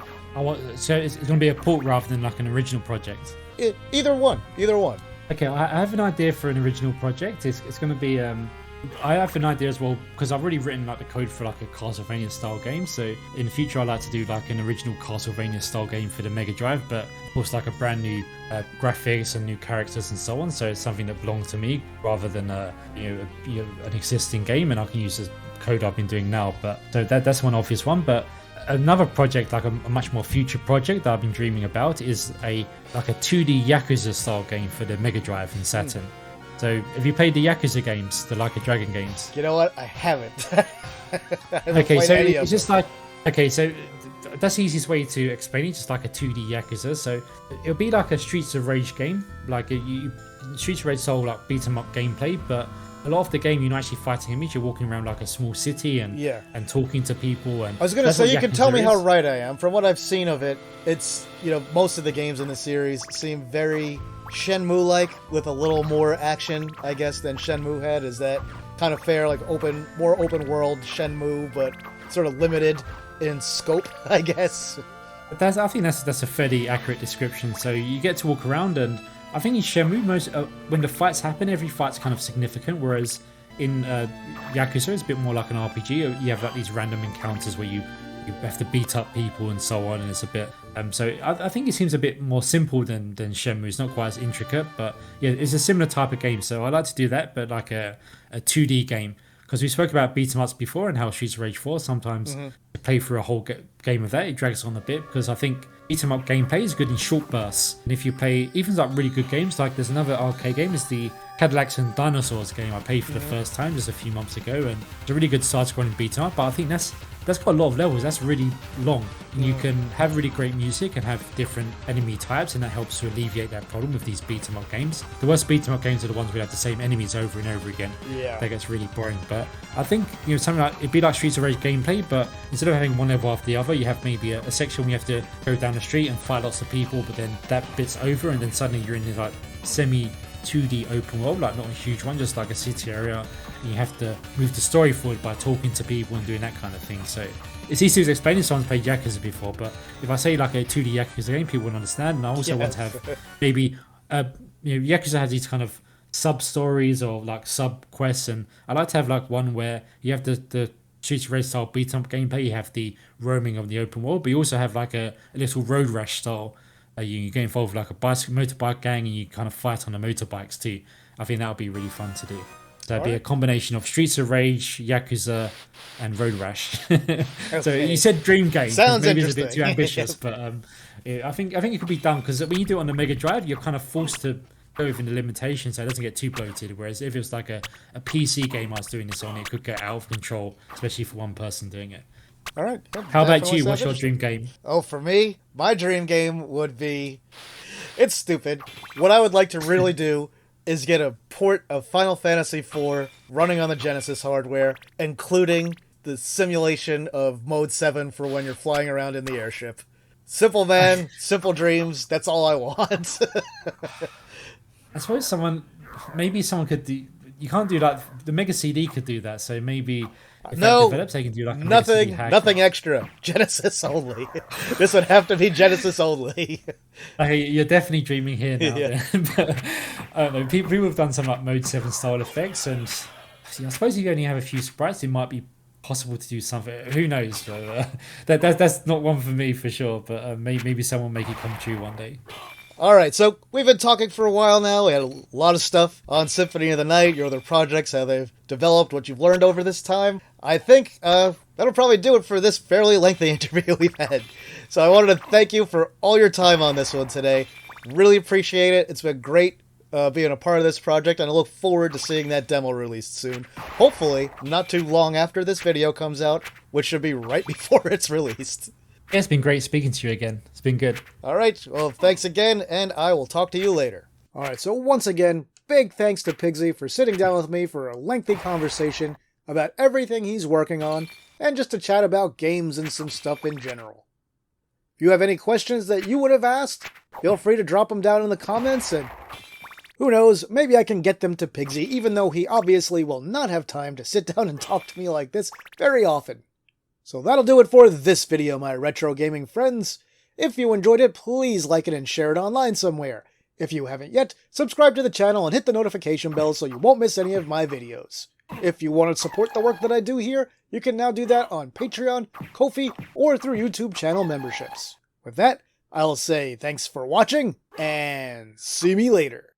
So it's going to be a port rather than like an original project? Either one. Okay, I have an idea for an original project. It's going to be... I have an idea as well, because I've already written like the code for like a Castlevania style game, so in the future I'd like to do like an original Castlevania style game for the Mega Drive, but of course like a brand new graphics and new characters and so on, so it's something that belongs to me rather than an existing game, and I can use the code I've been doing now. But so that's one obvious one. But another project, like a much more future project that I've been dreaming about, is a 2D Yakuza style game for the Mega Drive and Saturn. So, have you played the Yakuza games, the Like a Dragon games? You know what? I haven't. Okay, so it's just like... Okay, so that's the easiest way to explain it, just like a 2D Yakuza. So, it'll be like a Streets of Rage game, like Streets of Rage style, like beat-em-up gameplay, but a lot of the game you're not actually fighting enemies, you're walking around like a small city and talking to people. And I was going to say, you can tell me how right I am. From what I've seen of it, it's, most of the games in the series seem very Shenmue-like, with a little more action, I guess, than Shenmue had. Is that kind of fair? Like more open world Shenmue, but sort of limited in scope, I guess. I think that's a fairly accurate description. So you get to walk around, and I think in Shenmue, when the fights happen, every fight's kind of significant, whereas in Yakuza, it's a bit more like an RPG. You have like these random encounters where you have to beat up people and so on, and it's a bit... so I think it seems a bit more simple than Shenmue. It's not quite as intricate, but yeah, it's a similar type of game. So I like to do that, but like a 2D game. Because we spoke about beat-em-ups before and how Streets of Rage 4 sometimes to play through a whole game of that, it drags on a bit, because I think beat-em-up gameplay is good in short bursts. And if you play even like really good games, like there's another arcade game, it's the Cadillacs and Dinosaurs game I played for the first time just a few months ago, and it's a really good side-scrolling beat-em-up, but I think that's that's got a lot of levels. That's really long. And you can have really great music and have different enemy types, and that helps to alleviate that problem with these beat 'em up games. The worst beat 'em up games are the ones where you have the same enemies over and over again. Yeah. That gets really boring. But I think, something like, it'd be like Streets of Rage gameplay, but instead of having one level after the other, you have maybe a section where you have to go down the street and fight lots of people, but then that bit's over, and then suddenly you're in this like semi 2D open world, like not a huge one, just like a city area, and you have to move the story forward by talking to people and doing that kind of thing. So it's easy to explain if someone's played Yakuza before, but if I say like a 2D Yakuza game, people wouldn't understand. And I also want to have maybe Yakuza has these kind of sub stories or like sub quests, and I like to have like one where you have the Streets of Rage style beat up gameplay, you have the roaming of the open world, but you also have like a little road rash style. You get involved with like a motorbike gang, and you kind of fight on the motorbikes too. I think that would be really fun to do. So it'd be a combination of Streets of Rage, Yakuza, and Road Rash. So you said dream game. Sounds maybe interesting. It's a bit too ambitious, but I think it could be done, because when you do it on the Mega Drive, you're kind of forced to go within the limitations, so it doesn't get too bloated. Whereas if it was like a PC game I was doing this on, it could get out of control, especially for one person doing it. All right. How about you? What's your dream game? Oh, for me, my dream game would be... It's stupid. What I would like to really do is get a port of Final Fantasy IV running on the Genesis hardware, including the simulation of Mode 7 for when you're flying around in the airship. Simple man, simple dreams. That's all I want. I suppose maybe someone could do... You can't do that. The Mega CD could do that, so maybe... If that develops, they can do like a nothing extra. Genesis only. This would have to be Genesis only. Okay, you're definitely dreaming here now. Yeah. But, I don't know. People have done some like Mode 7 style effects, and I suppose if you only have a few sprites, it might be possible to do something. Who knows? But, that's not one for me for sure. But maybe someone will make it come true one day. All right, so we've been talking for a while now. We had a lot of stuff on Symphony of the Night, your other projects, how they've developed, what you've learned over this time. I think that'll probably do it for this fairly lengthy interview we've had. So I wanted to thank you for all your time on this one today. Really appreciate it. It's been great being a part of this project, and I look forward to seeing that demo released soon. Hopefully, not too long after this video comes out, which should be right before it's released. Yeah, it's been great speaking to you again. It's been good. All right. Well, thanks again, and I will talk to you later. All right. So once again, big thanks to Pigsy for sitting down with me for a lengthy conversation about everything he's working on, and just to chat about games and some stuff in general. If you have any questions that you would have asked, feel free to drop them down in the comments, and who knows, maybe I can get them to Pigsy, even though he obviously will not have time to sit down and talk to me like this very often. So that'll do it for this video, my retro gaming friends. If you enjoyed it, please like it and share it online somewhere. If you haven't yet, subscribe to the channel and hit the notification bell so you won't miss any of my videos. If you want to support the work that I do here, you can now do that on Patreon, Ko-fi, or through YouTube channel memberships. With that, I'll say thanks for watching, and see me later.